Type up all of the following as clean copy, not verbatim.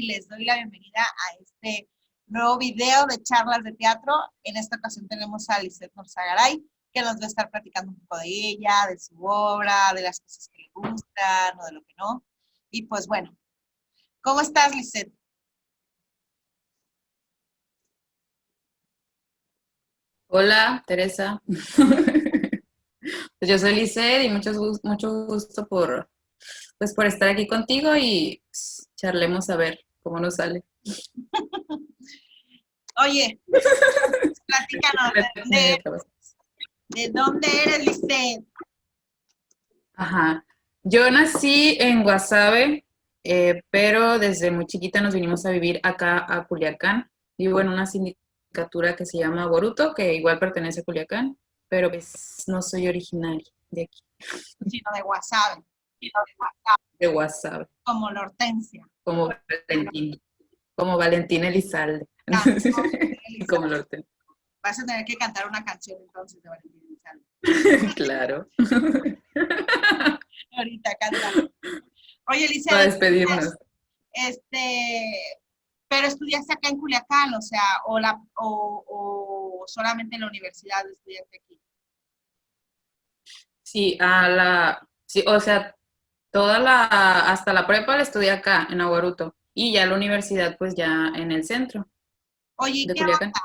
les doy la bienvenida a este nuevo video de charlas de teatro. En esta ocasión tenemos a Lisette Norzagaray, que nos va a estar platicando un poco de ella, de su obra, de las cosas que le gustan o de lo que no. Y pues bueno, ¿cómo estás, Lisette? Hola, Teresa. Pues yo soy Lisette y mucho gusto por estar aquí contigo y charlemos a ver cómo nos sale. Oye, platícanos, ¿de dónde eres, Lisette? Ajá. Yo nací en Guasave, pero desde muy chiquita nos vinimos a vivir acá a Culiacán. Vivo en una sindicatura que se llama Boruto, que igual pertenece a Culiacán, pero pues no soy originaria de aquí, Sino de Guasave, de Guasave, como la Hortensia. como Valentín. Como Valentín Elizalde. Cantó Como Elizalde. lo tengo. Vas a tener que cantar una canción entonces de Valentín Elizalde. Claro. Ahorita canta. Oye, Para Elizabeth, despedirnos. pero estudiaste acá en Culiacán, o sea, o solamente en la universidad estudiaste aquí. Sí, sí, o sea, hasta la prepa la estudié acá, en Aguaruto. Y ya la universidad, pues ya en el centro Oye, ¿y de qué Culiacán. onda?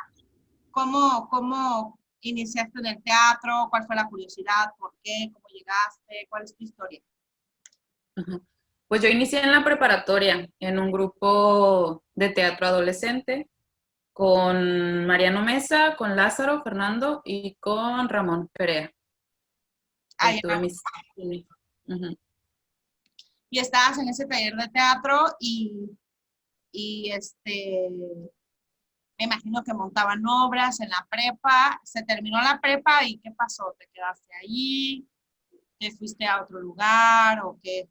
¿Cómo iniciaste en el teatro? ¿Cuál fue la curiosidad? ¿Por qué? ¿Cómo llegaste? ¿Cuál es tu historia? Ajá. Pues yo inicié en la preparatoria, en un grupo de teatro adolescente, con Mariano Mesa, con Lázaro, Fernando y con Ramón Perea. Ah, Ahí ya. tuve mis. Ujú. Y estabas en ese taller de teatro y me imagino que montaban obras en la prepa. Se terminó la prepa y ¿qué pasó? ¿Te quedaste allí? ¿Te fuiste a otro lugar o qué?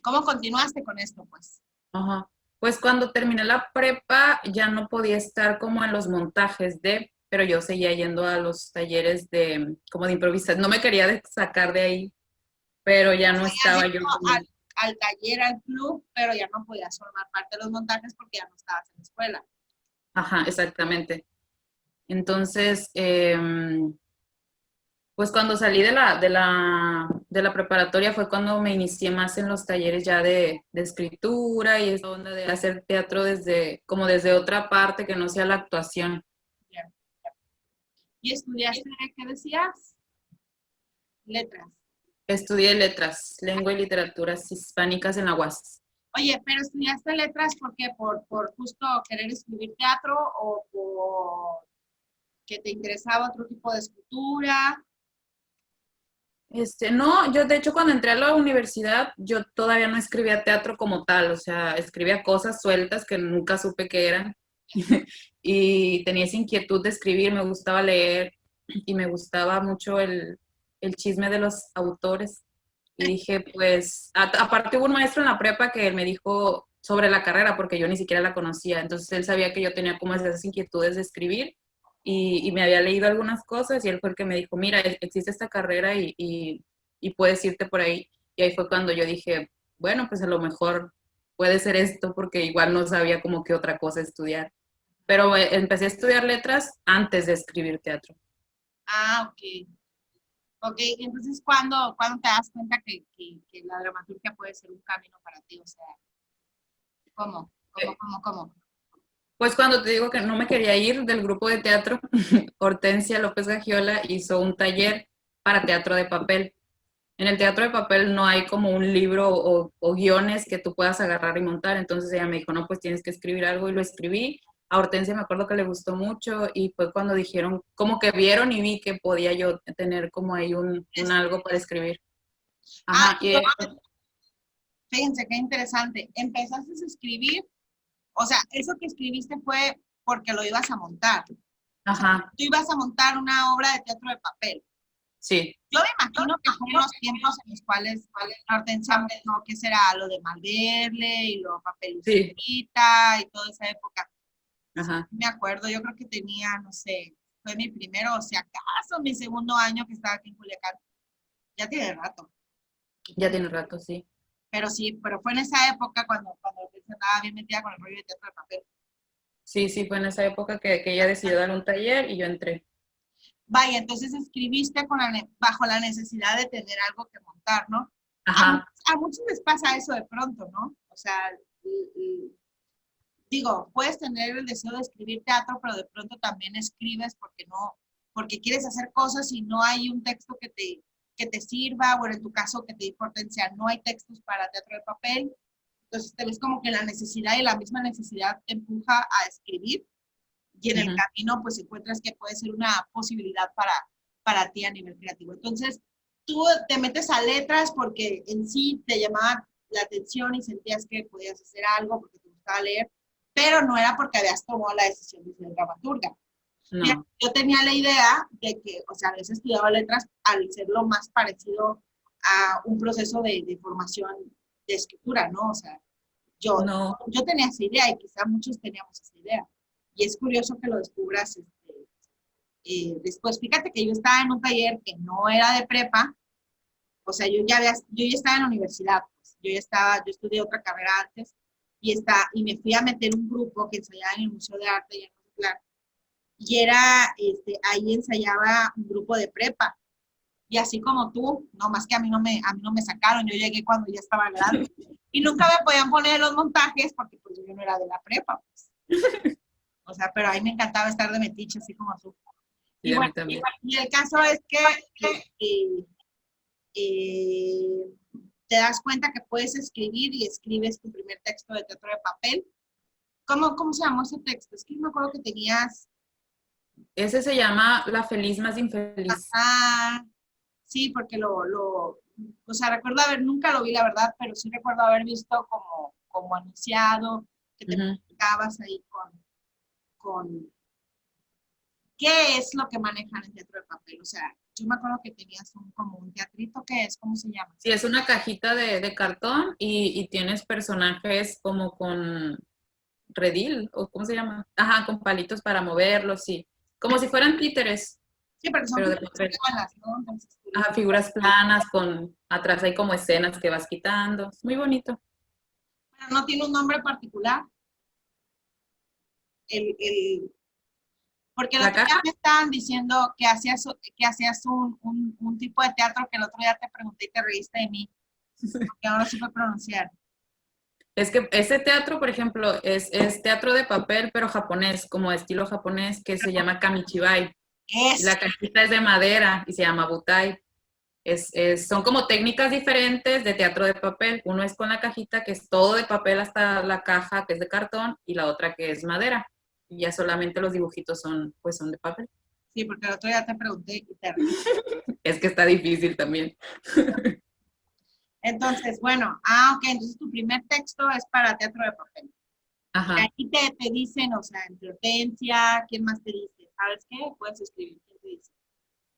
¿Cómo continuaste con esto, pues? Ajá. Pues cuando terminé la prepa ya no podía estar como en los montajes pero yo seguía yendo a los talleres como de improvisación. No me quería sacar de ahí, pero ya no Seguías estaba yo yendo como. al taller, al club, pero ya no podías formar parte de los montajes porque ya no estabas en la escuela. Ajá, exactamente. Entonces, pues cuando salí de la preparatoria fue cuando me inicié más en los talleres ya de escritura y esa onda de hacer teatro como desde otra parte que no sea la actuación. Ya. ¿Y estudiaste, qué decías? Letras. Estudié letras, lengua y literaturas hispánicas en la UAS. Oye, pero estudiaste letras ¿por qué? ¿Por justo querer escribir teatro o por que te interesaba otro tipo de escritura? No, yo de hecho cuando entré a la universidad, yo todavía no escribía teatro como tal, o sea, escribía cosas sueltas que nunca supe qué eran. Y tenía esa inquietud de escribir, me gustaba leer y me gustaba mucho el chisme de los autores. Y dije, pues, aparte hubo un maestro en la prepa que me dijo sobre la carrera, porque yo ni siquiera la conocía, entonces él sabía que yo tenía como esas inquietudes de escribir y me había leído algunas cosas y él fue el que me dijo, mira, existe esta carrera y puedes irte por ahí. Y ahí fue cuando yo dije, bueno, pues a lo mejor puede ser esto, porque igual no sabía como qué otra cosa estudiar. Pero empecé a estudiar letras antes de escribir teatro. Ah, ok. Ok, entonces, ¿cuándo te das cuenta que la dramaturgia puede ser un camino para ti? O sea, ¿cómo? Pues cuando te digo que no me quería ir del grupo de teatro, Hortensia López Gagiola hizo un taller para teatro de papel. En el teatro de papel no hay como un libro o guiones que tú puedas agarrar y montar, entonces ella me dijo, no, pues tienes que escribir algo y lo escribí. A Hortensia me acuerdo que le gustó mucho y fue cuando dijeron, como que vieron y vi que podía yo tener como ahí un algo para escribir. Ah, Ajá, y fíjense qué interesante. Empezaste a escribir, o sea, eso que escribiste fue porque lo ibas a montar. O sea, ajá, tú ibas a montar una obra de teatro de papel. sí, Yo me imagino que fueron los tiempos en los cuales Hortensia montó, ¿qué será? Lo de Malverle y lo sí, Papelucita y toda esa época. Sí, ajá, me acuerdo, yo creo que tenía, no sé, fue mi primero, o si acaso mi segundo año que estaba aquí en Culiacán. Ya tiene rato. ya tiene rato, sí. Pero sí, pero fue en esa época cuando estaba bien metida con el rollo de teatro de papel. Sí, sí, fue en esa época que ella decidió dar un taller y yo entré. Vaya, entonces escribiste bajo la necesidad de tener algo que montar, ¿no? Ajá. A muchos les pasa eso de pronto, ¿no? O sea, digo, puedes tener el deseo de escribir teatro, pero de pronto también escribes porque quieres hacer cosas y no hay un texto que te sirva, o en tu caso que te dé potencia, no hay textos para teatro de papel, entonces te ves como que la necesidad y la misma necesidad te empuja a escribir, y en el camino pues encuentras que puede ser una posibilidad para ti a nivel creativo. Entonces, tú te metes a letras porque en sí te llamaba la atención y sentías que podías hacer algo porque te gustaba leer, pero no era porque habías tomado la decisión de ser dramaturga. Mira, No. yo tenía la idea de que, o sea, habías estudiado letras al ser lo más parecido a un proceso de formación de escritura, ¿no? O sea, No. yo tenía esa idea y quizá muchos teníamos esa idea. Y es curioso que lo descubras después. Fíjate que yo estaba en un taller que no era de prepa, o sea, yo ya estaba en la universidad, pues. Yo estudié otra carrera antes y me fui a meter un grupo que ensayaba en el Museo de Arte y en Mazatlán. Y ahí ensayaba un grupo de prepa. Y así como tú, no más que a mí no me sacaron, yo llegué cuando ya estaba grande. Y nunca me podían poner los montajes porque pues yo no era de la prepa, pues. O sea, pero ahí me encantaba estar de metiche, así como tú. Y Sí, a bueno, mí también. y el caso es que eh, eh, te das cuenta que puedes escribir y escribes tu primer texto de teatro de papel. ¿Cómo se llamó ese texto? Es que me acuerdo que tenías, Ese se llama La feliz más infeliz. sí, porque o sea, recuerdo nunca lo vi la verdad, pero sí recuerdo haber visto como anunciado, que te Ujú. publicabas ahí con ¿qué es lo que manejan en teatro de papel? O sea, yo me acuerdo que tenías como un teatrito, ¿qué es? ¿Cómo se llama? Sí, es una cajita de cartón y tienes personajes como con redil, o ¿cómo se llama? Ajá, con palitos para moverlos, sí. Como si fueran títeres, Sí, porque son pero de figuras papel. planas, ¿no? Entonces, Ajá, figuras planas con atrás hay como escenas que vas quitando. Es muy bonito. pero no tiene un nombre particular. El, porque el La otro día caja, me estaban diciendo que hacías un tipo de teatro que el otro día te pregunté y te reíste de mí, que ahora supe pronunciar. es que ese teatro, por ejemplo, es teatro de papel, pero japonés, como estilo japonés, que se llama kamichibai. Y Es, la cajita es de madera y se llama butai. Son como técnicas diferentes de teatro de papel. Uno es con la cajita, que es todo de papel hasta la caja, que es de cartón, y la otra que es madera. Y ya solamente los dibujitos son de papel. sí, porque el otro día te pregunté y te reíste. Es que está difícil también. Entonces, bueno, ok, entonces tu primer texto es para teatro de papel. Y Ajá. ahí te dicen, o sea, entre Hortensia, ¿quién más te dice? ¿Sabes qué? Puedes escribir, ¿quién te dice?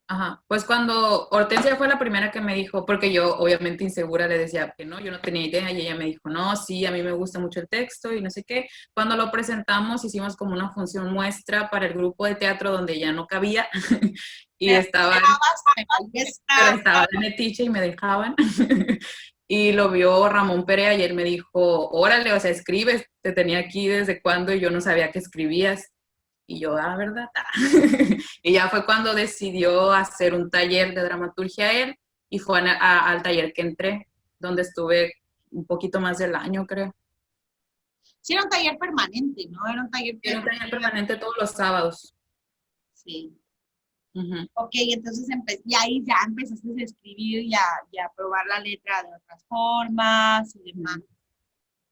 Ajá, pues cuando Hortensia fue la primera que me dijo, porque yo obviamente insegura le decía que no, yo no tenía idea y ella me dijo, no, sí, a mí me gusta mucho el texto y no sé qué. Cuando lo presentamos hicimos como una función muestra para el grupo de teatro donde ya no cabía y Pero estaba, ahí pero está. estaba de metiche y me dejaban. Y lo vio Ramón Perea y él me dijo, órale, o sea, escribes, te tenía aquí desde cuando y yo no sabía que escribías. Y yo, ¿verdad? Y ya fue cuando decidió hacer un taller de dramaturgia él y fue al taller que entré, donde estuve un poquito más del año, creo. Sí, era un taller permanente, ¿no? Era un taller Era un taller permanente todos los sábados. sí. Ujú. Ok, entonces y ahí ya empezaste a escribir y a probar la letra de otras formas y demás.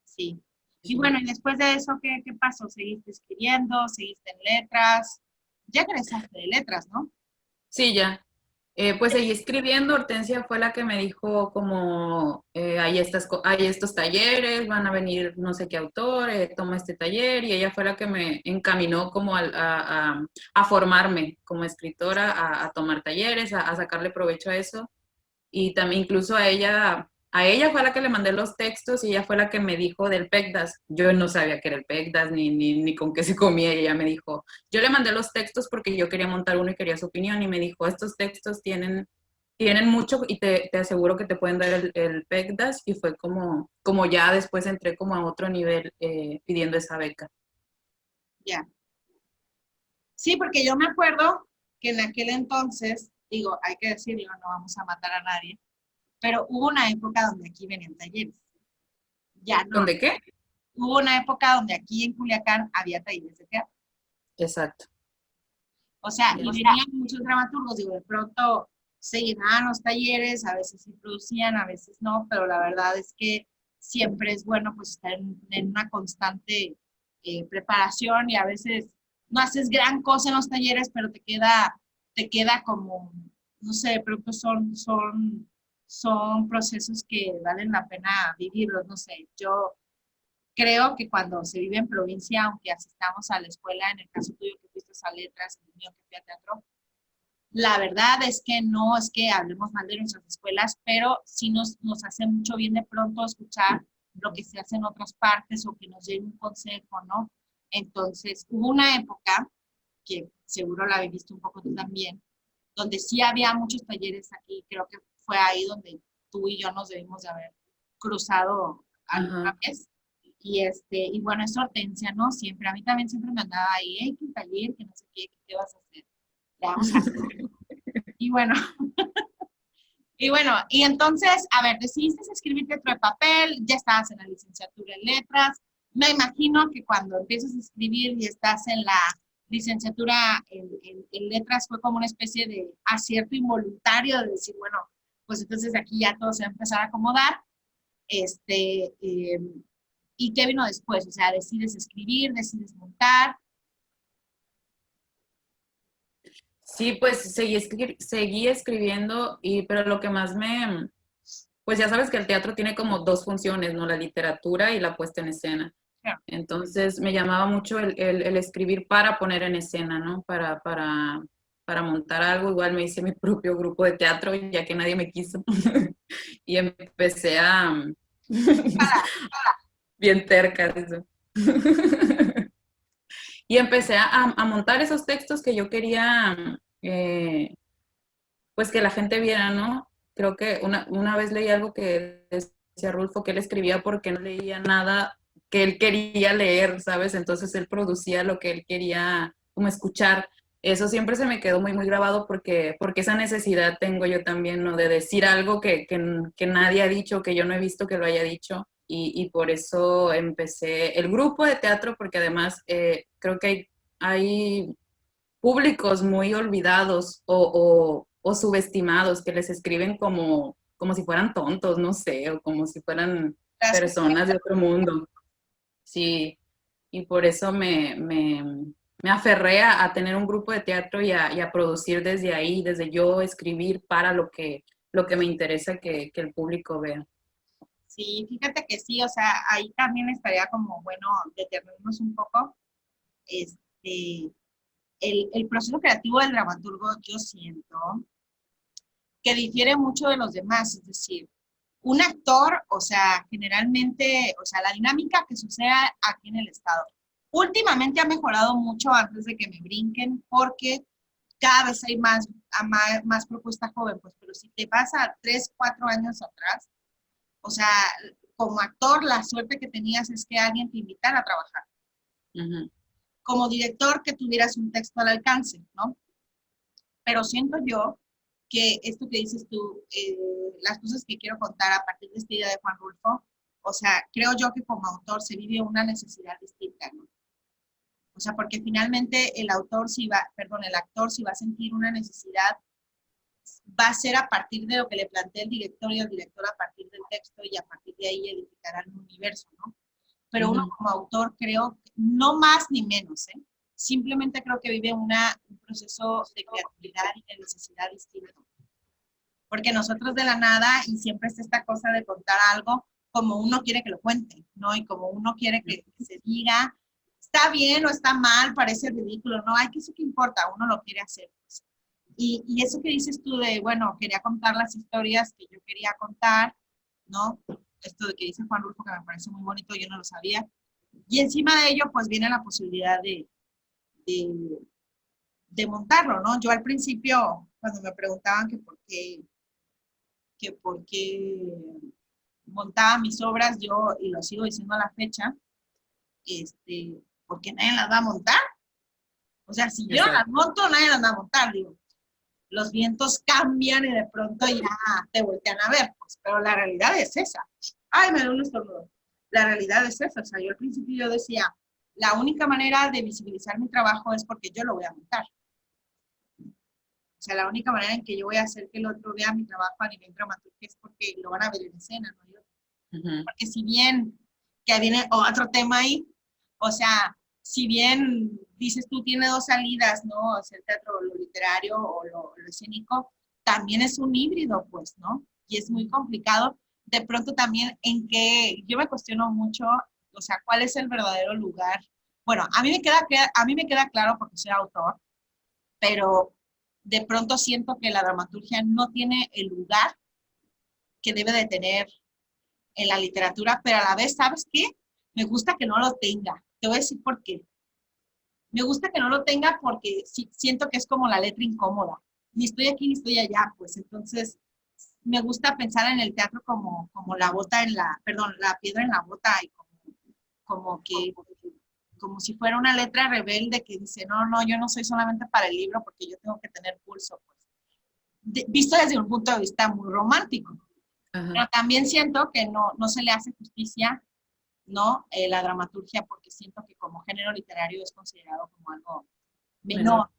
Sí. Y Sí, bueno, y después de eso, ¿qué pasó? ¿Seguiste escribiendo? ¿Seguiste en letras? Ya egresaste de letras, ¿no? sí, ya. Pues seguí escribiendo, Hortensia fue la que me dijo como hay estos talleres, van a venir no sé qué autor, toma este taller y ella fue la que me encaminó como a formarme como escritora, a tomar talleres, a sacarle provecho a eso y también incluso a ella fue la que le mandé los textos y ella fue la que me dijo del PECDAS. Yo no sabía qué era el PECDAS ni con qué se comía y ella me dijo, yo le mandé los textos porque yo quería montar uno y quería su opinión y me dijo, estos textos tienen tienen mucho y te aseguro que te pueden dar el PECDAS y fue como ya después entré como a otro nivel pidiendo esa beca. Ya. Sí, porque yo me acuerdo que en aquel entonces, digo, hay que decirlo, no vamos a matar a nadie, pero hubo una época donde aquí venían talleres. Ya no. ¿Dónde qué? Hubo una época donde aquí en Culiacán había talleres de teatro. Exacto. O sea, y Ya. venían muchos dramaturgos, digo, de pronto se llenaban los talleres, a veces sí producían, a veces no, pero la verdad es que siempre es bueno pues estar en una constante preparación y a veces no haces gran cosa en los talleres, pero te queda como, no sé, de pronto son procesos que valen la pena vivirlos, no sé, yo creo que cuando se vive en provincia, aunque asistamos a la escuela, en el caso tuyo que fuiste a letras, el mío que fui a teatro, la verdad es que no es que hablemos mal de nuestras escuelas, pero sí nos hace mucho bien de pronto escuchar lo que se hace en otras partes o que nos den un consejo, ¿no? Entonces, hubo una época, que seguro la viviste un poco tú también, donde sí había muchos talleres aquí, creo que fue ahí donde tú y yo nos debimos de haber cruzado alguna Ajá. vez. Y bueno, es Hortensia, ¿no? Siempre, a mí también siempre me andaba ahí, hey, que taller, que no sé qué, ¿qué vas a hacer? Le vamos a hacer. Y bueno, y entonces, a ver, decidiste escribir teatro de papel, ya estabas en la licenciatura en letras. Me imagino que cuando empiezas a escribir y estás en la licenciatura en letras fue como una especie de acierto involuntario de decir, bueno, pues entonces aquí ya todo se va a empezar a acomodar. Este, eh, ¿Y qué vino después? O sea, decides escribir, decides montar. Sí, pues seguí escribiendo, pero lo que más pues ya sabes que el teatro tiene como dos funciones, ¿no? La literatura y la puesta en escena. Claro. Entonces me llamaba mucho el escribir para poner en escena, ¿no? Para montar algo. Igual me hice mi propio grupo de teatro, ya que nadie me quiso. Y empecé bien terca de eso. Y empecé a montar esos textos que yo quería, pues que la gente viera, ¿no? Creo que una vez leí algo que decía Rulfo que él escribía porque no leía nada que él quería leer, ¿sabes? Entonces él producía lo que él quería como escuchar. Eso siempre se me quedó muy, muy grabado porque esa necesidad tengo yo también, ¿no? De decir algo que nadie ha dicho, que yo no he visto que lo haya dicho. Y por eso empecé el grupo de teatro, porque además creo que hay públicos muy olvidados o subestimados que les escriben como si fueran tontos, no sé, o como si fueran personas de otro mundo. Sí, y por eso me aferré a tener un grupo de teatro y a producir desde ahí, desde yo escribir para lo que me interesa que el público vea. Sí, fíjate que sí, o sea, ahí también estaría como bueno detenernos un poco. Este, el proceso creativo del dramaturgo, yo siento que difiere mucho de los demás, es decir, un actor, o sea, generalmente, o sea, la dinámica que sucede aquí en el estado, últimamente ha mejorado mucho antes de que me brinquen, porque cada vez hay más propuesta joven, pues, pero si te vas a 3, 4 años atrás, o sea, como actor, la suerte que tenías es que alguien te invitara a trabajar. Ujú. Como director, que tuvieras un texto al alcance, ¿no? Pero siento yo que esto que dices tú, las cosas que quiero contar a partir de esta idea de Juan Rulfo, o sea, creo yo que como autor se vive una necesidad distinta, ¿no? O sea, porque finalmente el actor si va a sentir una necesidad, va a ser a partir de lo que le plantea el director y el director a partir del texto y a partir de ahí edificarán un universo, ¿no? Pero uno Ujú. como autor creo, no más ni menos, ¿eh? Simplemente creo que vive un proceso de creatividad y de necesidad distinto. Porque nosotros de la nada, y siempre es esta cosa de contar algo como uno quiere que lo cuente, ¿no? Y como uno quiere que se diga, está bien o está mal, parece ridículo, ¿no? Ay, ¿qué es eso que importa? Uno lo quiere hacer. Pues. Y eso que dices tú de, bueno, quería contar las historias que yo quería contar, ¿no? Esto de que dice Juan Rulfo, que me parece muy bonito, yo no lo sabía. Y encima de ello, pues viene la posibilidad de, de montarlo, ¿no? Yo al principio, cuando me preguntaban que por qué que porque montaba mis obras yo, y lo sigo diciendo a la fecha, porque nadie las va a montar. O sea, si yo las monto, nadie las va a montar, digo. Los vientos cambian y de pronto ya te voltean a ver, pues, pero la realidad es esa. Ay, me duele un estornudo. La realidad es esa. O sea, yo al principio yo decía, la única manera de visibilizar mi trabajo es porque yo lo voy a montar. O sea, la única manera en que yo voy a hacer que el otro vea mi trabajo a nivel dramático es porque lo van a ver en escena, ¿no? Porque si bien, que viene otro tema ahí, o sea, si bien dices tú tiene dos salidas, ¿no? O sea, el teatro, lo literario o lo escénico, también es un híbrido, pues, ¿no? Y es muy complicado. De pronto también en que yo me cuestiono mucho, o sea, ¿cuál es el verdadero lugar? Bueno, a mí me queda claro porque soy autor, pero de pronto siento que la dramaturgia no tiene el lugar que debe de tener en la literatura, pero a la vez, ¿sabes qué? Me gusta que no lo tenga. Te voy a decir por qué. Me gusta que no lo tenga porque sí, siento que es como la letra incómoda. Ni estoy aquí ni estoy allá, pues entonces me gusta pensar en el teatro como la bota en la, perdón, la piedra en la bota y como que, como si fuera una letra rebelde que dice, no, no, yo no soy solamente para el libro porque yo tengo que tener pulso, pues. Visto desde un punto de vista muy romántico. Ajá. Pero también siento que no se le hace justicia, ¿no? La dramaturgia, porque siento que como género literario es considerado como algo menor.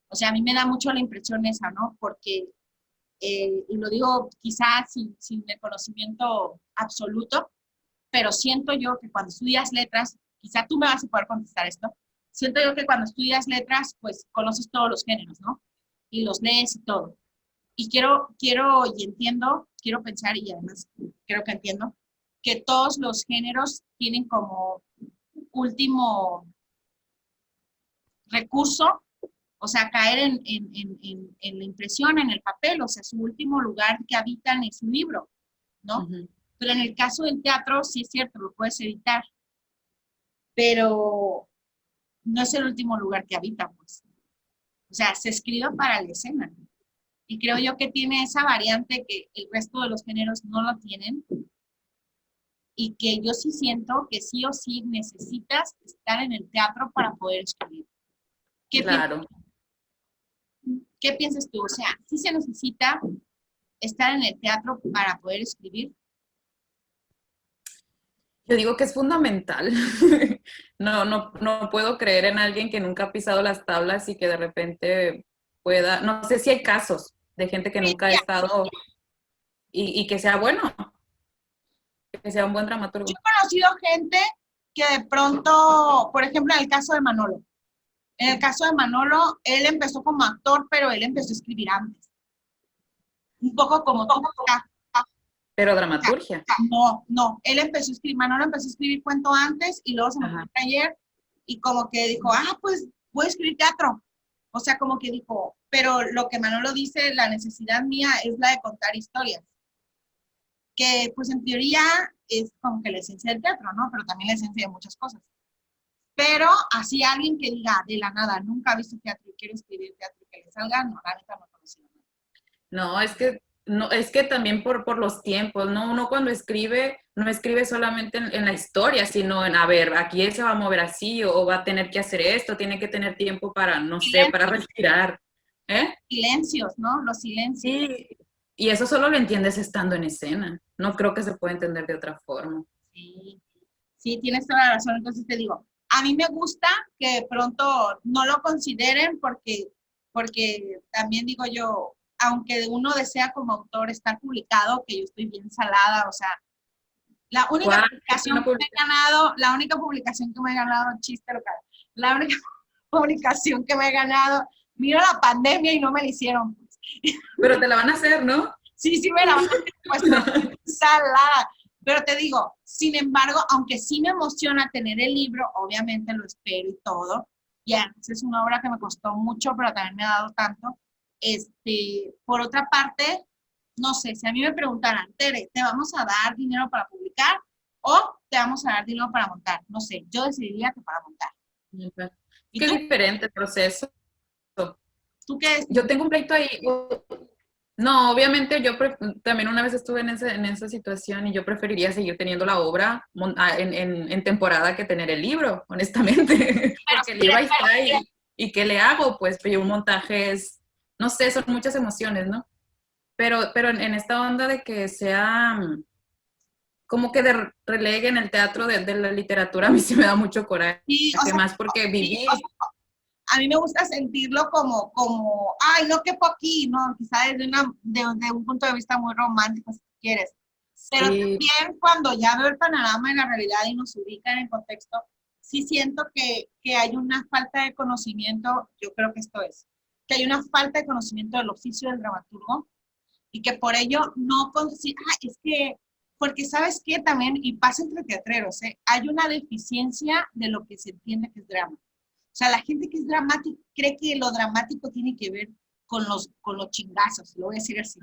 O sea, a mí me da mucho la impresión esa, ¿no? Porque, y lo digo quizás sin el conocimiento absoluto, pero siento yo que cuando estudias letras, quizá tú me vas a poder contestar esto, siento yo que cuando estudias letras, pues conoces todos los géneros, ¿no? Y los lees y todo. Y quiero y entiendo, quiero pensar y además creo que entiendo, que todos los géneros tienen como último recurso, o sea, caer en la impresión, en el papel, o sea, su último lugar que habitan es un libro, ¿no? Pero en el caso del teatro, sí es cierto, lo puedes editar, pero no es el último lugar que habita, pues. O sea, se escribe para la escena. Y creo yo que tiene esa variante que el resto de los géneros no lo tienen y que yo sí siento que sí o sí necesitas estar en el teatro para poder escribir. Claro. ¿Qué piensas tú? O sea, ¿sí se necesita estar en el teatro para poder escribir? Yo digo que es fundamental. No puedo creer en alguien que nunca ha pisado las tablas y que de repente pueda, no sé si hay casos de gente que nunca ha estado y que sea bueno, que sea un buen dramaturgo. Yo he conocido gente que de pronto, por ejemplo, en el caso de Manolo. En el caso de Manolo, él empezó como actor, pero él empezó a escribir antes. Un poco como tú. Pero dramaturgia. No, él empezó a escribir, Manolo empezó a escribir cuento antes y luego se metió en taller y como que dijo, pues voy a escribir teatro. O sea, como que dijo, pero lo que Manolo dice, la necesidad mía es la de contar historias. Que pues en teoría es como que la esencia del teatro, ¿no? Pero también la esencia de muchas cosas. Pero así alguien que diga de la nada, nunca ha visto teatro y quiere escribir teatro y que le salga, no, la neta no conocido. No, es que también por los tiempos, ¿no? Uno cuando escribe, no escribe solamente en la historia, sino en, a ver, aquí él se va a mover así o va a tener que hacer esto, tiene que tener tiempo para, no sé, para respirar. Silencios, ¿no? Los silencios. Sí, y eso solo lo entiendes estando en escena. No creo que se pueda entender de otra forma. Sí, sí, tienes toda la razón. Entonces te digo, a mí me gusta que de pronto no lo consideren porque también digo yo, aunque uno desea como autor estar publicado, que yo estoy bien salada, o sea, la única publicación que me he ganado, chiste local, la única publicación que me he ganado, miro la pandemia y no me la hicieron. Pero te la van a hacer, ¿no? Sí, me la van a hacer, pues salada. Pero te digo, sin embargo, aunque sí me emociona tener el libro, obviamente lo espero y todo, y es una obra que me costó mucho, pero también me ha dado tanto. Por otra parte, no sé, si a mí me preguntaran, Tere, ¿te vamos a dar dinero para publicar o te vamos a dar dinero para montar? No sé, yo decidiría que para montar. Qué diferente el proceso. ¿Tú qué? Yo tengo un pleito ahí. No, obviamente yo también una vez estuve en esa situación y yo preferiría seguir teniendo la obra en temporada que tener el libro, honestamente, porque el libro ahí está y ¿qué le hago? Pues pero un montaje es, no sé, son muchas emociones, ¿no? Pero en esta onda de que sea como que releguen el teatro de la literatura, a mí sí me da mucho coraje, Y, o sea, más porque sí, viví. o sea, a mí me gusta sentirlo como, ay, no quepo aquí, no, quizá de un punto de vista muy romántico, si quieres. Pero Sí, también cuando ya veo el panorama y la realidad y nos ubica en el contexto, sí siento que hay una falta de conocimiento, yo creo que esto es, que hay una falta de conocimiento del oficio del dramaturgo y que por ello no, es que, porque sabes que también, y pasa entre teatreros, hay una deficiencia de lo que se entiende que es drama. O sea, la gente que es dramática cree que lo dramático tiene que ver con los chingazos, lo voy a decir así.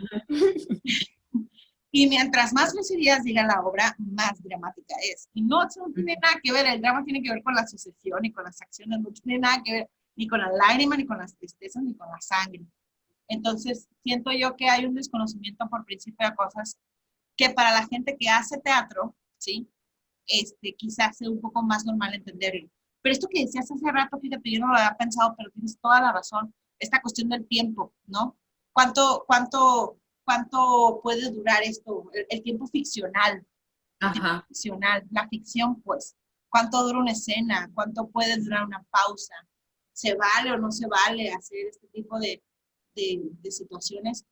Y mientras más groserías diga la obra, más dramática es. Y no, eso no tiene nada que ver, el drama tiene que ver con la sucesión y con las acciones, no tiene nada que ver ni con la lágrima, ni con las tristezas, ni con la sangre. Entonces, siento yo que hay un desconocimiento por principio de cosas que para la gente que hace teatro, ¿sí? Quizás sea un poco más normal entenderlo. Pero esto que decías hace rato, fíjate, yo no lo había pensado, pero tienes toda la razón, esta cuestión del tiempo, ¿no? ¿Cuánto puede durar esto? El tiempo ficcional, el tiempo ajá. ficcional, la ficción, pues, ¿cuánto dura una escena? ¿Cuánto puede durar una pausa? ¿Se vale o no se vale hacer este tipo de situaciones?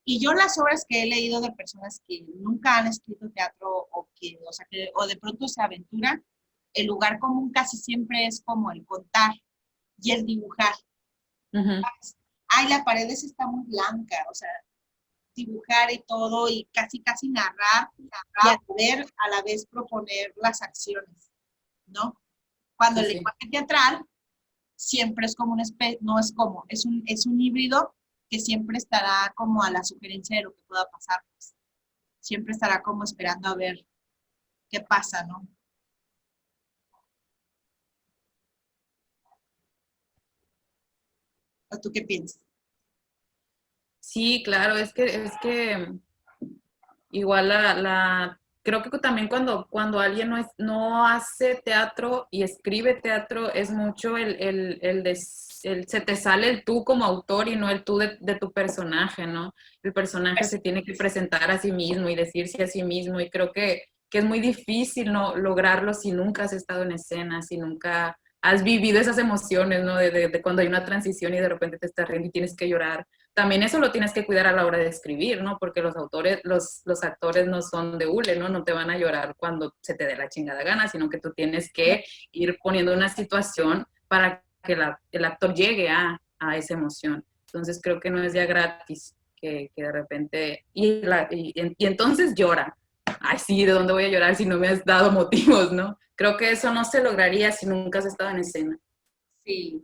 Y yo las obras que he leído de personas que nunca han escrito teatro o de pronto se aventuran, el lugar común casi siempre es como el contar y el dibujar. Uh-huh. Ay, la pared esa está muy blanca, o sea, dibujar y todo y casi narrar y a la vez proponer las acciones, ¿no? Cuando Sí, el sí. lenguaje teatral siempre es como una especie, no es como, es un híbrido que siempre estará como a la sugerencia de lo que pueda pasar, pues. Siempre estará como esperando a ver qué pasa, ¿no? ¿O tú qué piensas? Sí, claro, es que igual creo que también cuando alguien no hace teatro y escribe teatro, es mucho se te sale el tú como autor y no el tú de tu personaje, ¿no? El personaje se tiene que presentar a sí mismo y decirse a sí mismo y creo que es muy difícil no lograrlo si nunca has estado en escena, si nunca has vivido esas emociones, ¿no? De cuando hay una transición y de repente te estás riendo y tienes que llorar también eso lo tienes que cuidar a la hora de escribir, ¿no? Porque los actores no son de hule, ¿no? No te van a llorar cuando se te dé la chingada gana, sino que tú tienes que ir poniendo una situación para que el actor llegue a esa emoción. Entonces creo que no es ya gratis que de repente, y entonces llora. Ay, sí, ¿de dónde voy a llorar si no me has dado motivos, ¿no? Creo que eso no se lograría si nunca has estado en escena. Sí,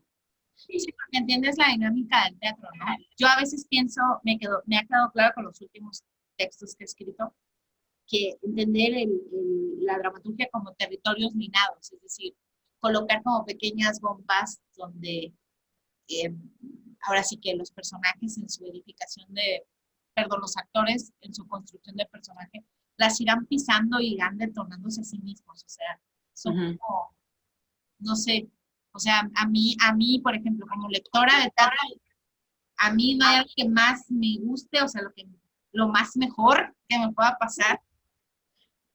sí, porque entiendes la dinámica del teatro, ¿no? Yo a veces pienso, me ha quedado claro con los últimos textos que he escrito, que entender la dramaturgia como territorios minados, es decir, colocar como pequeñas bombas donde eh, ahora sí que los personajes en su edificación perdón, los actores en su construcción de personaje, las irán pisando y irán detonándose a sí mismos, o sea, son Uh-huh. como, no sé, o sea, a mí, por ejemplo, como lectora de teatro, a mí no hay algo que más me guste, o sea, lo más mejor que me pueda pasar.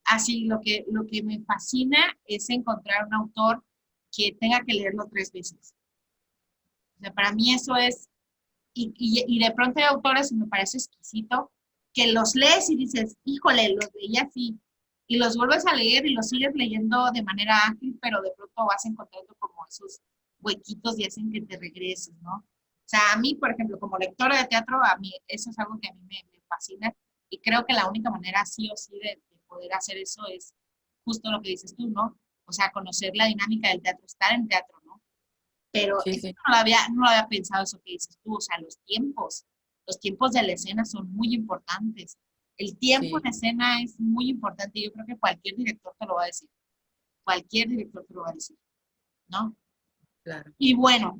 Así, lo que me fascina es encontrar un autor que tenga que leerlo 3 veces. O sea, para mí eso es, y de pronto hay autores, y me parece exquisito, que los lees y dices, híjole, los leí así, y los vuelves a leer y los sigues leyendo de manera ágil, pero de pronto vas encontrando como esos huequitos y hacen que te regreses, ¿no? O sea, a mí, por ejemplo, como lectora de teatro, a mí eso es algo que a mí me fascina y creo que la única manera sí o sí de poder hacer eso es justo lo que dices tú, ¿no? O sea, conocer la dinámica del teatro, estar en teatro, ¿no? Pero Sí, sí, no lo había pensado eso que dices tú, o sea, los tiempos de la escena son muy importantes. El tiempo sí, en escena es muy importante y yo creo que cualquier director te lo va a decir, cualquier director te lo va a decir, ¿no? claro. Y bueno,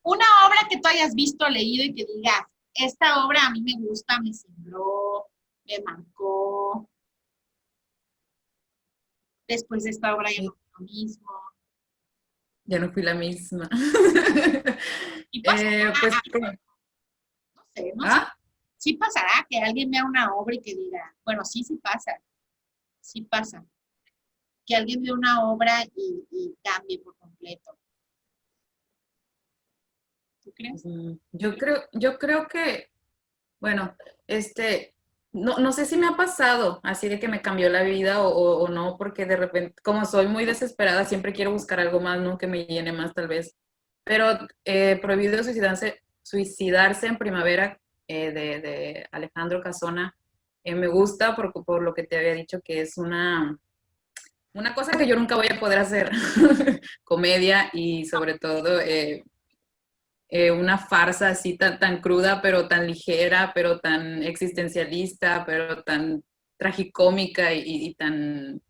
una obra que tú hayas visto, leído y que digas, esta obra a mí me gusta, me sembró, me marcó. Después de esta obra ya no fue lo mismo. Ya no fui la misma. Y pasa, Pues, no sé, ¿ah? sí pasará que alguien vea una obra y que diga, bueno, sí pasa, que alguien vea una obra y cambie por completo. ¿Tú crees? Yo creo que, bueno, no sé si me ha pasado así de que me cambió la vida o no, porque de repente, como soy muy desesperada, siempre quiero buscar algo más, ¿no? Que me llene más tal vez. Pero Prohibido suicidarse en primavera de Alejandro Casona, me gusta por lo que te había dicho, que es una cosa que yo nunca voy a poder hacer, comedia y sobre todo una farsa así tan cruda, pero tan ligera, pero tan existencialista, pero tan tragicómica y tan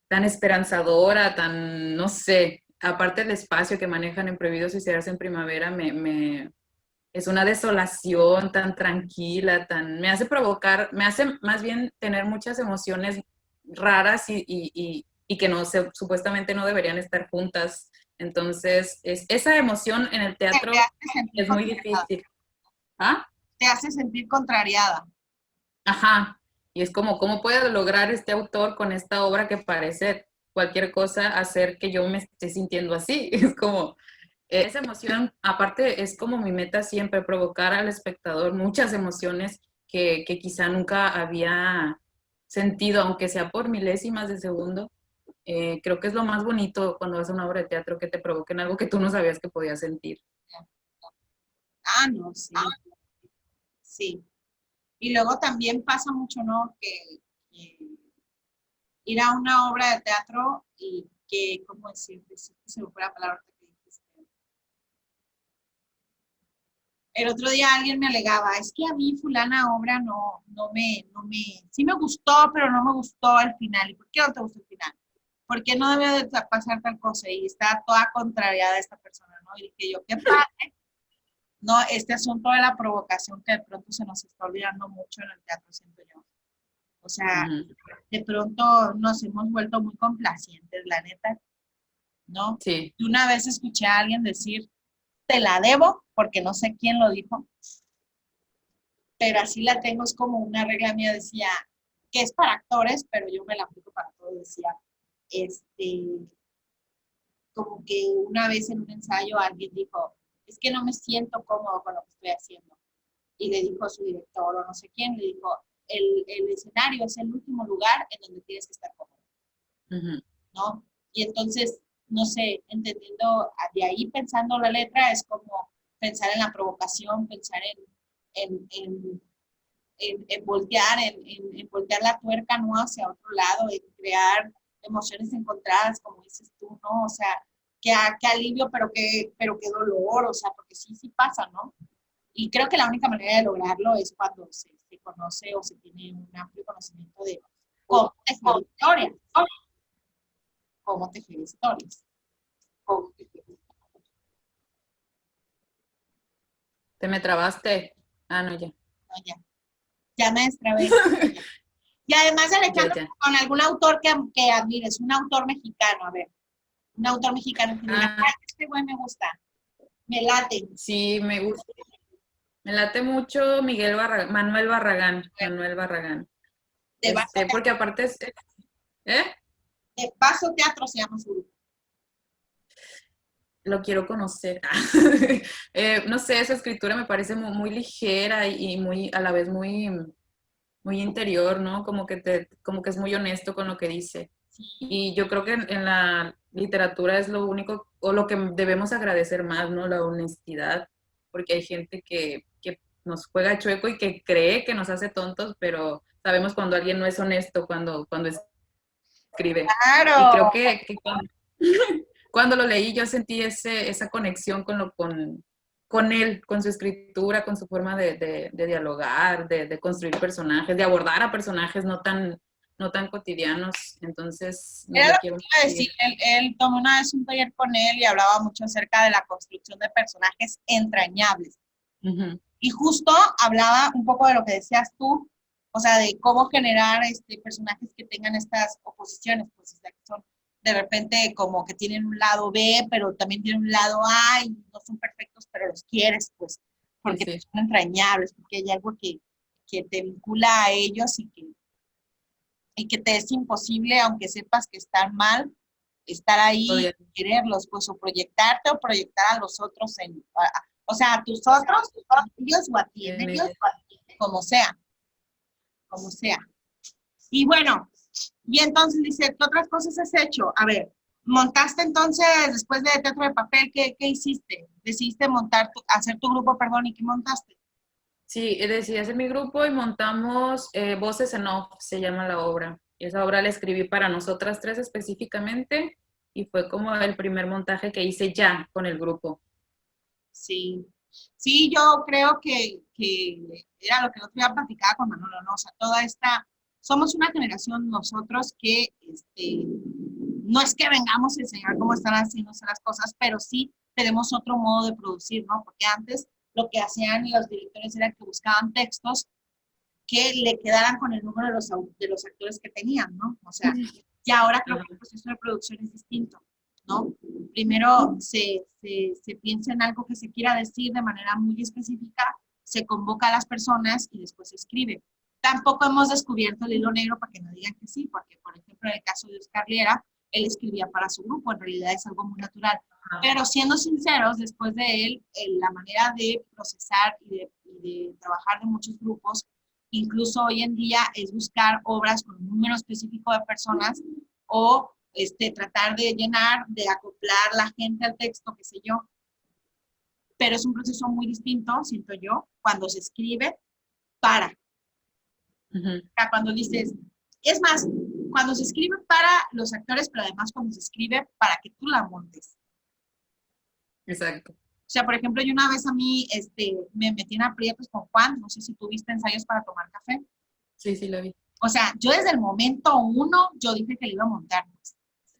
esperanzadora, tan, no sé, aparte del espacio que manejan en Prohibido Suicidarse en Primavera, es una desolación tan tranquila, me hace provocar, me hace más bien tener muchas emociones raras y que no se, supuestamente no deberían estar juntas. Entonces, esa emoción en el Te teatro hace sentir es muy contrariada. difícil. ¿Ah? Te hace sentir contrariada. Ajá. Y es como, ¿cómo puede lograr este autor con esta obra que parece cualquier cosa hacer que yo me esté sintiendo así? Es como, esa emoción, aparte, es como mi meta siempre, provocar al espectador muchas emociones que quizá nunca había sentido, aunque sea por milésimas de segundo. Creo que es lo más bonito cuando vas a una obra de teatro, que te provoquen algo que tú no sabías que podías sentir. Ah, no, sí, sí. Y luego también pasa mucho, ¿no? Que ir a una obra de teatro y que, ¿cómo decirte? Si se me fue la palabra que dijiste. El otro día alguien me alegaba, es que a mí fulana obra sí me gustó, pero no me gustó al final. ¿Y por qué no te gustó el final? ¿Por qué no debe de pasar tal cosa? Y está toda contrariada esta persona, ¿no? Y dije yo, qué padre, ¿no? Este asunto de la provocación que de pronto se nos está olvidando mucho en el teatro, siento yo. O sea, Ujú. de pronto nos hemos vuelto muy complacientes, la neta, ¿no? Sí. Y una vez escuché a alguien decir, te la debo, porque no sé quién lo dijo, pero así la tengo, es como una regla mía, decía, que es para actores, pero yo me la aplico para todo, decía, este, como que una vez en un ensayo alguien dijo, es que no me siento cómodo con lo que estoy haciendo. Y le dijo a su director o no sé quién, le dijo, el escenario es el último lugar en donde tienes que estar cómodo, Ujú. ¿no? Y entonces, no sé, entendiendo de ahí, pensando la letra, es como pensar en la provocación, pensar en, en, en voltear, en voltear la tuerca, ¿no? Hacia otro lado, en crear emociones encontradas, como dices tú, ¿no? O sea, que alivio, pero que dolor, o sea, porque sí, sí pasa, ¿no? Y creo que la única manera de lograrlo es cuando se conoce o se tiene un amplio conocimiento de cómo tejer historias, cómo tejer historias. ¿Te me trabaste? Ah, no, ya. ¿No? Ya me destrabé. Y además, Ya, Alejandro, ya. con algún autor que admires, un autor mexicano, a ver, un autor mexicano que diga, Ah, ay, este güey me gusta, me late. sí, me gusta. Me late mucho Manuel Barragán, Manuel Barragán. De Vaso Porque Teatro, aparte ¿eh? de Vaso Teatro se llama su grupo. Lo quiero conocer. No sé, su escritura me parece muy ligera y muy, a la vez muy interior, ¿no? Como que es muy honesto con lo que dice. Sí, Y yo creo que en la literatura es lo único, o lo que debemos agradecer más, ¿no? La honestidad, porque hay gente que nos juega chueco y que cree que nos hace tontos, pero sabemos cuando alguien no es honesto, cuando escribe. Y claro. creo que cuando lo leí yo sentí esa conexión con él, con su escritura, con su forma de dialogar, de construir personajes, de abordar a personajes no tan cotidianos. Entonces, me Era lo lo que quiero te iba a decir, decir. él tomó una vez un taller con él y hablaba mucho acerca de la construcción de personajes entrañables. Ujú. Y justo hablaba un poco de lo que decías tú, o sea, de cómo generar personajes que tengan estas oposiciones, pues, o sea, que son de repente como que tienen un lado B, pero también tienen un lado A y no son perfectos, pero los quieres, pues, porque Sí, son entrañables, porque hay algo que te vincula a ellos y que te es imposible, aunque sepas que están mal, estar ahí, sí. quererlos, pues, o proyectarte o proyectar a los otros o sea, a tus otros, a ellos o a ti, en ellos, como sea, como sea. Y bueno, y entonces dice, ¿qué otras cosas has hecho? A ver, montaste entonces, después de Teatro de Papel, ¿qué hiciste? Decidiste montar, hacer tu grupo, perdón, ¿y qué montaste? Sí, decidí hacer mi grupo y montamos Voces en Off, se llama la obra. Y esa obra la escribí para nosotras tres específicamente y fue como el primer montaje que hice ya con el grupo. Sí, sí, yo creo que era lo que el otro día platicaba con Manolo, ¿no? O sea, toda esta, somos una generación nosotros que, no es que vengamos a enseñar cómo están haciéndose las cosas, pero sí tenemos otro modo de producir, ¿no? Porque antes lo que hacían los directores era que buscaban textos que le quedaran con el número de los actores que tenían, ¿no? O sea, y ahora creo que el proceso de producción es distinto, ¿no? Primero se piensa en algo que se quiera decir de manera muy específica, se convoca a las personas y después se escribe. Tampoco hemos descubierto el hilo negro para que no digan que sí, porque, por ejemplo, en el caso de Oscar Liera, él escribía para su grupo, en realidad es algo muy natural. Pero siendo sinceros, después de él, la manera de procesar y de trabajar de muchos grupos incluso hoy en día es buscar obras con un número específico de personas o tratar de llenar, de acoplar la gente al texto, qué sé yo. Pero es un proceso muy distinto, siento yo, cuando se escribe para. Ujú, O sea, cuando dices, es más, cuando se escribe para los actores, pero además cuando se escribe para que tú la montes. exacto. O sea, por ejemplo, yo una vez a mí me metí en aprietos con Juan, no sé si tuviste ensayos para tomar café. Sí, sí, la vi. O sea, yo desde el momento uno, yo dije que le iba a montar.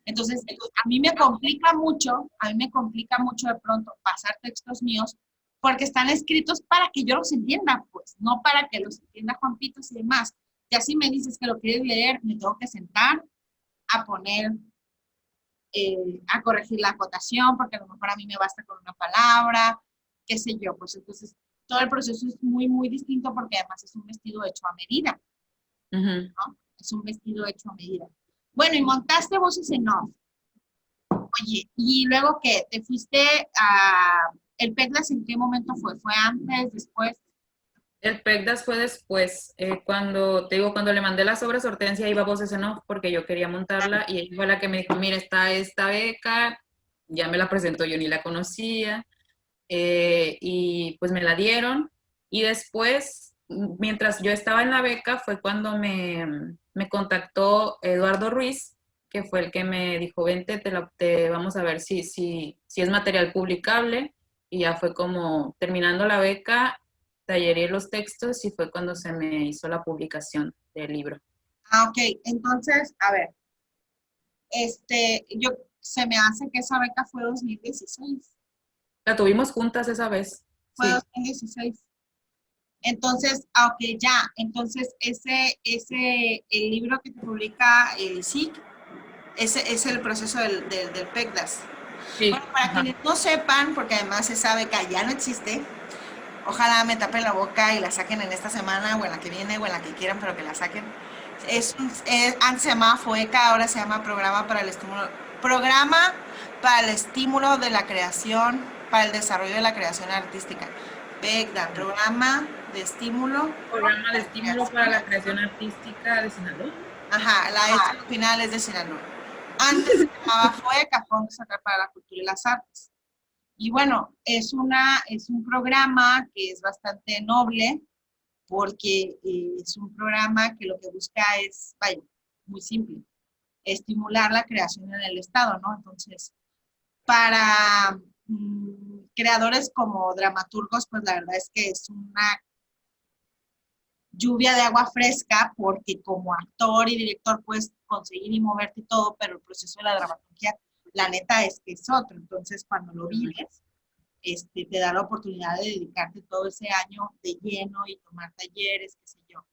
Entonces, a mí me complica mucho de pronto pasar textos míos porque están escritos para que yo los entienda, pues, no para que los entienda Juan Pitos y demás. Ya si me dices que lo quieres leer, me tengo que sentar a poner, a corregir la acotación, porque a lo mejor a mí me basta con una palabra, qué sé yo. Pues entonces, todo el proceso es muy, muy distinto porque además es un vestido hecho a medida, Ujú. ¿no? Es un vestido hecho a medida. Bueno, y montaste voces en off. Oye, y luego que te fuiste a el PECLAS, ¿en qué momento fue? ¿Fue antes, después? El PECDAS fue después, cuando, te digo, cuando le mandé las obras a Hortensia iba Voces en Off porque yo quería montarla y ella fue la que me dijo, mira, está esta beca, ya me la presentó, yo ni la conocía, y pues me la dieron y después, mientras yo estaba en la beca, fue cuando me contactó Eduardo Ruiz, que fue el que me dijo, vente, te vamos a ver si es material publicable, y ya fue como terminando la beca, talleré los textos y fue cuando se me hizo la publicación del libro. Ah, ok. Entonces, a ver, se me hace que esa beca fue 2016. La tuvimos juntas esa vez, Fue sí, 2016. Entonces, ah, ok, ya. Entonces, el libro que te publica el SIC, ese es el proceso del PECDAS. sí, Bueno, para ajá. quienes no sepan, porque además esa beca ya no existe, ojalá me tapen la boca y la saquen en esta semana o en la que viene o en la que quieran, pero que la saquen. Antes se llamaba FOECA, ahora se llama Programa para el Estímulo de la Creación, para el Desarrollo de la Creación Artística. PECDA, Programa de Estímulo. Programa de estímulo para la creación artística de Sinaloa. Ajá, la S al final es de Sinaloa. Antes se llamaba FOECA, Fondo Estatal para la Cultura y las Artes. Y bueno, es un programa que es bastante noble porque es un programa que lo que busca es, vaya, muy simple, estimular la creación en el Estado, ¿no? Entonces, para creadores como dramaturgos, pues la verdad es que es una lluvia de agua fresca porque como actor y director puedes conseguir y moverte y todo, pero el proceso de la dramaturgia, la neta es que es otro. Entonces, cuando lo vives, te da la oportunidad de dedicarte todo ese año de lleno y tomar talleres, qué sé yo.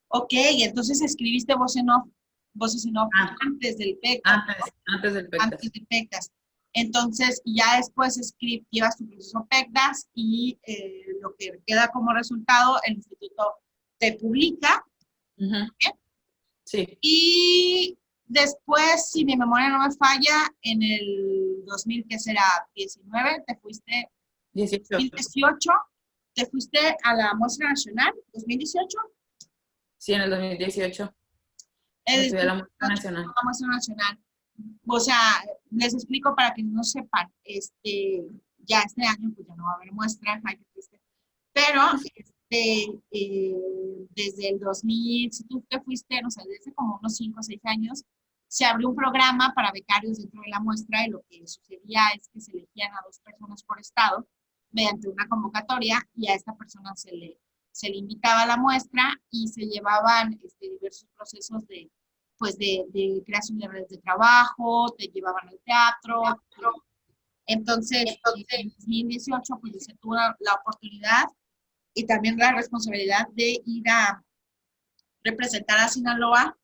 Ok, entonces escribiste voces en off Ah, antes del PECAS, antes del antes PECAS. de PECAS. Entonces, ya después llevas tu proceso PECAS y lo que queda como resultado, el instituto te publica. Ujú. ¿Bien? Sí, Y después, si mi memoria no me falla, en el 2000, ¿qué será? 19, te fuiste, 18. 2018, te fuiste a la muestra nacional, 2018. Sí, en el 2018 me fui a la muestra nacional. La muestra nacional. O sea, les explico para que no sepan, ya este año pues ya no va a haber muestra, ay, qué triste. Pero desde el 2000, si tú te fuiste, no sé, desde como unos 5 o 6 años, se abrió un programa para becarios dentro de la muestra y lo que sucedía es que se elegían a 2 personas por estado mediante una convocatoria y a esta persona se le invitaba a la muestra y se llevaban diversos procesos pues de creación de redes de trabajo, te llevaban al teatro. Entonces, en 2018, pues se tuvo la oportunidad y también la responsabilidad de ir a representar a Sinaloa.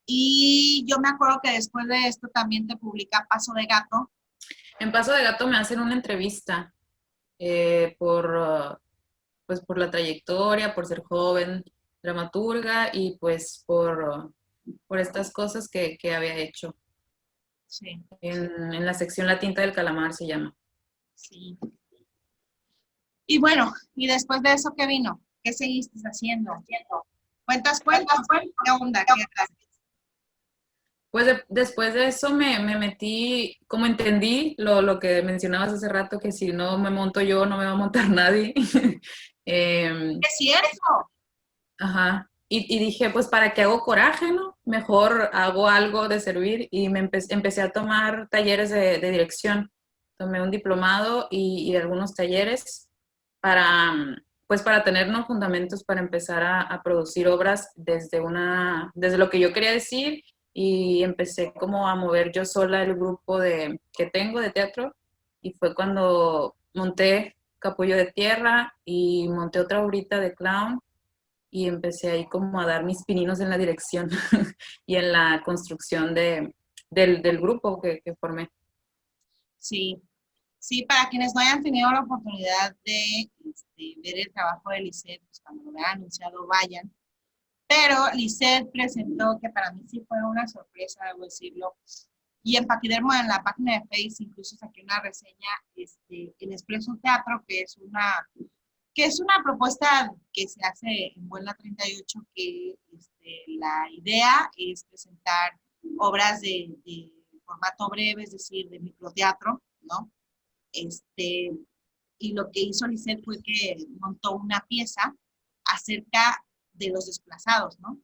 Y yo me acuerdo que después de esto también te publica Paso de Gato. En Paso de Gato me hacen una entrevista pues por la trayectoria, por ser joven dramaturga y pues por estas cosas que había hecho. Sí, En la sección La Tinta del Calamar se llama. sí. Y bueno, y después de eso, ¿qué vino? ¿Qué seguiste haciendo? Cuentas, ¿qué onda? ¿Qué haces? Pues después de eso me metí, como entendí lo que mencionabas hace rato, que si no me monto yo, no me va a montar nadie. Es cierto. Ajá. Y dije, pues, ¿para qué hago coraje, no? Mejor hago algo de servir y empecé a tomar talleres de dirección. Tomé un diplomado y algunos talleres para, pues, para tener ¿no? fundamentos para empezar a producir obras desde lo que yo quería decir y empecé como a mover yo sola el grupo que tengo de teatro y fue cuando monté Capullo de Tierra y monté otra obrita de clown y empecé ahí como a dar mis pininos en la dirección y en la construcción del grupo que formé. Sí, sí, para quienes no hayan tenido la oportunidad de ver el trabajo de Lisette, pues cuando lo vean anunciado, vayan. Pero Lisette presentó, que para mí sí fue una sorpresa, debo decirlo, y en Paquidermo, en la página de Facebook, incluso saqué una reseña en Expreso Teatro, que es una propuesta que se hace en Buena 38, que la idea es presentar obras de formato breve, es decir, de microteatro, ¿no? Este, y lo que hizo Lisette fue que montó una pieza acerca de los desplazados, ¿no?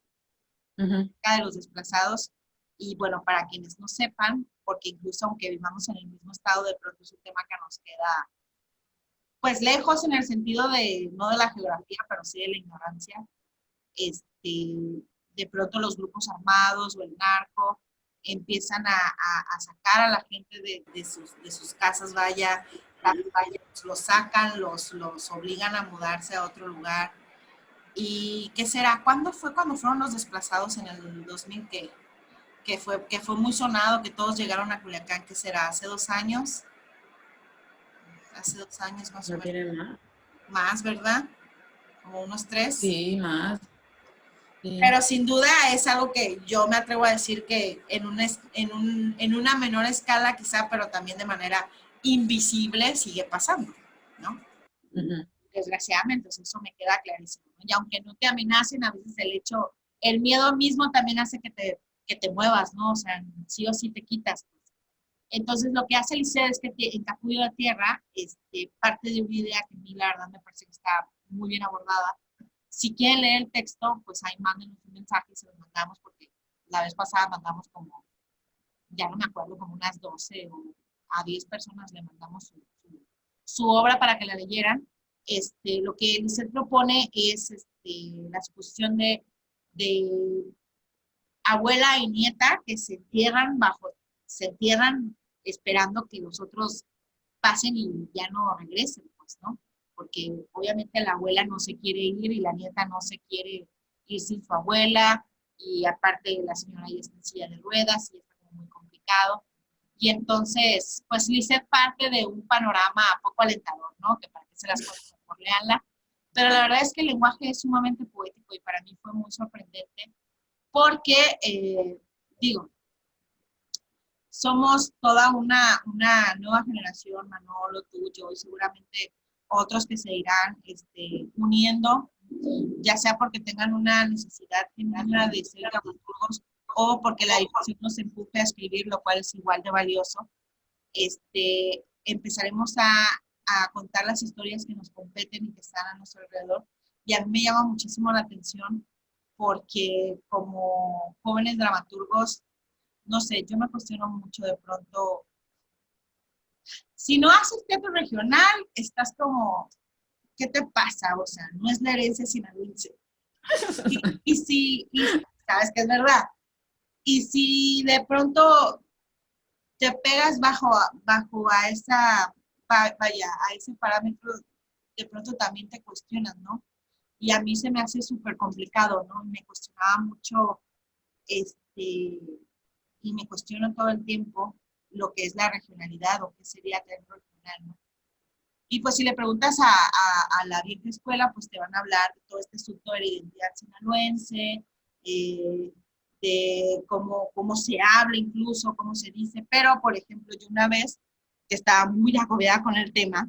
Uh-huh. De los desplazados. Y bueno, para quienes no sepan, porque incluso aunque vivamos en el mismo estado, de pronto es un tema que nos queda pues lejos en el sentido de, no de la geografía, pero sí de la ignorancia. De pronto los grupos armados o el narco empiezan a sacar a la gente de sus casas, vaya, los sacan, los obligan a mudarse a otro lugar. ¿Y qué será? ¿Cuándo fue cuando fueron los desplazados en el 2000 que fue muy sonado, que todos llegaron a Culiacán? ¿Qué será? ¿Hace 2 años? Hace 2 años más o ¿No menos. tiene más? Más, ¿verdad? Como unos 3. Sí, más. Sí. Pero sin duda es algo que yo me atrevo a decir que en una menor escala quizá, pero también de manera invisible sigue pasando, ¿no? Uh-huh. Desgraciadamente, entonces eso me queda clarísimo, ¿no? Y aunque no te amenacen, a veces el miedo mismo también hace que te muevas, ¿no? O sea, sí o sí te quitas. Entonces, lo que hace Liceo es que en Capullo de Tierra, parte de una idea que a mí, la verdad, me parece que está muy bien abordada. Si quieren leer el texto, pues ahí mándenos un mensaje y se los mandamos, porque la vez pasada mandamos como, ya no me acuerdo, como unas 12 o a 10 personas le mandamos su obra para que la leyeran. Lo que Liceo propone es la exposición de abuela y nieta que se entierran esperando que los otros pasen y ya no regresen, pues, ¿no? Porque obviamente la abuela no se quiere ir y la nieta no se quiere ir sin su abuela, y aparte la señora ya está en silla de ruedas y está como muy complicado. Y entonces, pues Lizeth parte de un panorama poco alentador, ¿no? Que para que se las cuento, mejor leanla. Pero la verdad es que el lenguaje es sumamente poético y para mí fue muy sorprendente porque, digo, somos toda una nueva generación, Manolo, tú, yo y seguramente otros que se irán uniendo, ya sea porque tengan una necesidad genuina de ser dramaturgos o porque la difusión nos empuje a escribir, lo cual es igual de valioso. Empezaremos a contar las historias que nos competen y que están a nuestro alrededor. Y a mí me llama muchísimo la atención porque como jóvenes dramaturgos, no sé, yo me cuestiono mucho de pronto. Si no haces teatro regional, estás como, ¿qué te pasa? O sea, no es la herencia sinaloense. Y sabes que es verdad. Y si de pronto te pegas bajo a esa, vaya, a ese parámetro, de pronto también te cuestionas, ¿no? Y a mí se me hace súper complicado, ¿no? Me cuestionaba mucho, y me cuestiono todo el tiempo lo que es la regionalidad o qué sería teatro regional, ¿no? Y pues si le preguntas a la vieja escuela, pues te van a hablar de todo este asunto de la identidad sinaloense, de cómo se habla incluso, cómo se dice. Pero, por ejemplo, yo una vez que estaba muy agobiada con el tema,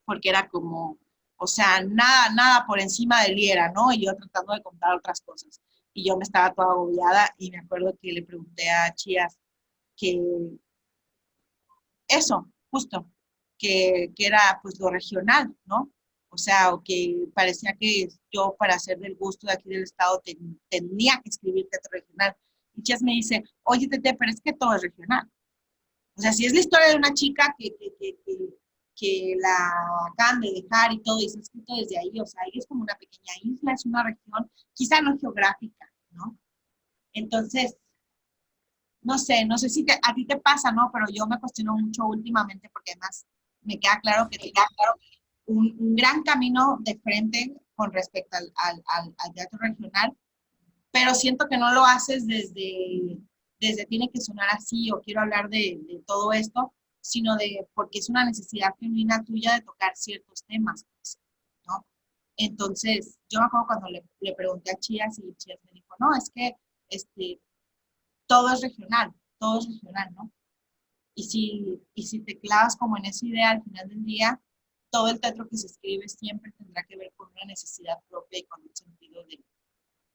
porque era como, o sea, nada por encima del IERA, ¿no? Y yo tratando de contar otras cosas. Y yo me estaba toda agobiada y me acuerdo que le pregunté a Chías que eso, justo, que era pues lo regional, ¿no? O sea, o que parecía que yo para ser del gusto de aquí del estado tenía que escribir teatro regional. Y Chías me dice, oye, Tete, pero es que todo es regional. O sea, si es la historia de una chica que la acaban de dejar y todo, y está escrito desde ahí, o sea, ahí es como una pequeña isla, es una región, quizá no geográfica, ¿no? Entonces, no sé si a ti te pasa, ¿no? Pero yo me cuestiono mucho últimamente porque además me queda claro que te queda claro un gran camino de frente con respecto al teatro regional, pero siento que no lo haces desde tiene que sonar así o quiero hablar de todo esto, sino de porque es una necesidad genuina tuya de tocar ciertos temas, pues, ¿no? Entonces, yo me acuerdo cuando le pregunté a Chías y Chías me dijo, no, es que este, todo es regional, ¿no? Y si te clavas como en esa idea al final del día, todo el teatro que se escribe siempre tendrá que ver con una necesidad propia y con un sentido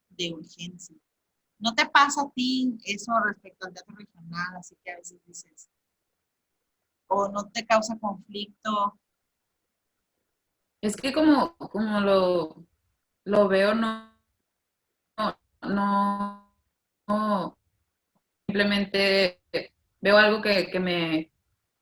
de urgencia. ¿No te pasa a ti eso respecto al teatro regional? Así que a veces dices, o no te causa conflicto. Es que como lo veo, no, no, simplemente veo algo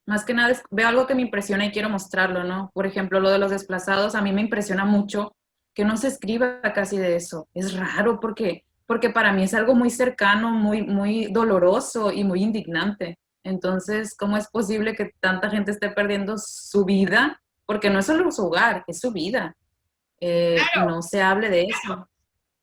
más que nada veo algo que me impresiona y quiero mostrarlo, ¿no? Por ejemplo, lo de los desplazados, a mí me impresiona mucho que no se escriba casi de eso. Es raro porque para mí es algo muy cercano, muy doloroso y muy indignante. Entonces, ¿cómo es posible que tanta gente esté perdiendo su vida? Porque no es solo su hogar, es su vida. Y Claro, no se hable de eso.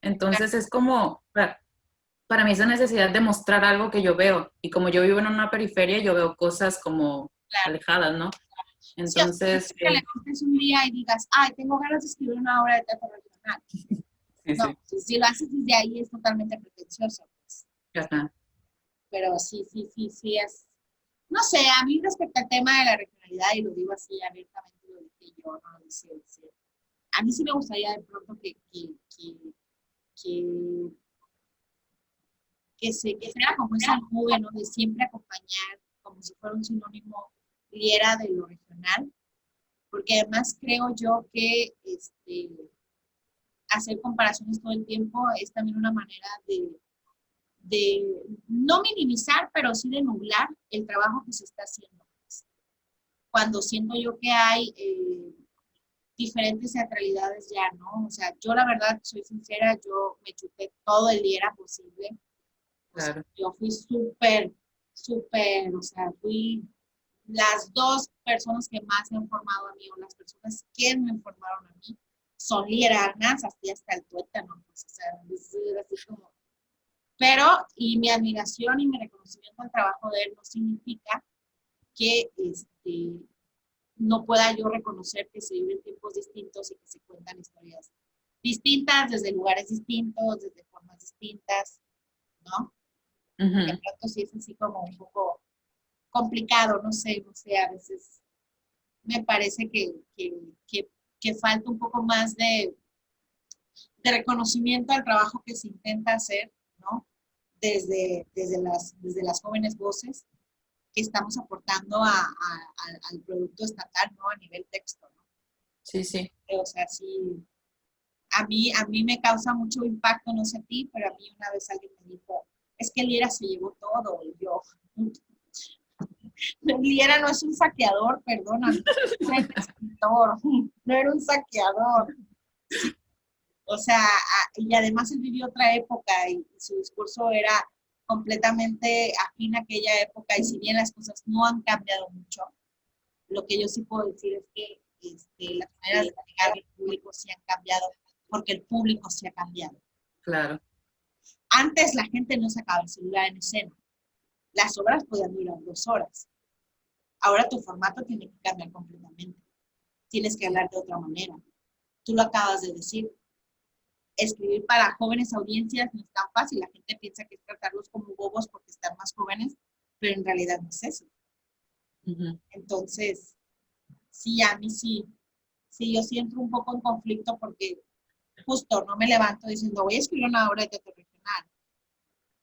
Entonces, es como, para mí esa necesidad de mostrar algo que yo veo. Y como yo vivo en una periferia, yo veo cosas como claro. alejadas, ¿no? Sí, o sea, no Entonces, es que levantes un día y digas, ay, tengo ganas de escribir una obra de teatro regional. sí, No, sí. si lo haces desde ahí es totalmente pretencioso, pues. Ajá. Pero sí es. No sé, a mí respecto al tema de la regionalidad, y lo digo así abiertamente, lo dije yo, no lo dice, a mí sí me gustaría de pronto que, que fuera como esa nube, ¿no? De siempre acompañar, como si fuera un sinónimo, liera de lo regional, porque además creo yo que hacer comparaciones todo el tiempo es también una manera de no minimizar, pero sí de nublar el trabajo que se está haciendo. Cuando siento yo que hay diferentes teatralidades ya, ¿no? O sea, yo la verdad, soy sincera, yo me chuté todo el día era posible. O sea, Claro. yo fui súper, o sea, fui las dos personas que más me han formado a mí, o las personas que me formaron a mí, son Liera Arnaz, así hasta el tuétano, pues, o sea, es así como... Pero, y mi admiración y mi reconocimiento al trabajo de él no significa que no pueda yo reconocer que se viven tiempos distintos y que se cuentan historias distintas, desde lugares distintos, desde formas distintas, ¿no? De pronto sí es así como un poco complicado, no sé, a veces me parece que falta un poco más de reconocimiento al trabajo que se intenta hacer, ¿no? Desde las jóvenes voces que estamos aportando al producto estatal, ¿no? A nivel texto, ¿no? Sí, sí. O sea, sí, a mí me causa mucho impacto, no sé a ti, pero a mí una vez alguien me dijo, es que Liera se llevó todo, y yo, Liera no es un saqueador, perdona, no era un escritor, no era un saqueador. Sí, o sea, y además él vivió otra época y su discurso era completamente afín a aquella época y si bien las cosas no han cambiado mucho, lo que yo sí puedo decir es que las maneras de llegar al público sí han cambiado porque el público sí ha cambiado. Claro. Antes la gente no sacaba el celular en escena. Las obras podían durar 2 horas. Ahora tu formato tiene que cambiar completamente. Tienes que hablar de otra manera. Tú lo acabas de decir. Escribir para jóvenes audiencias no es tan fácil. La gente piensa que es tratarlos como bobos porque están más jóvenes, pero en realidad no es eso. Entonces, sí, a mí sí. Sí, yo sí entro un poco en conflicto porque justo no me levanto diciendo voy a escribir una obra de teatro regional.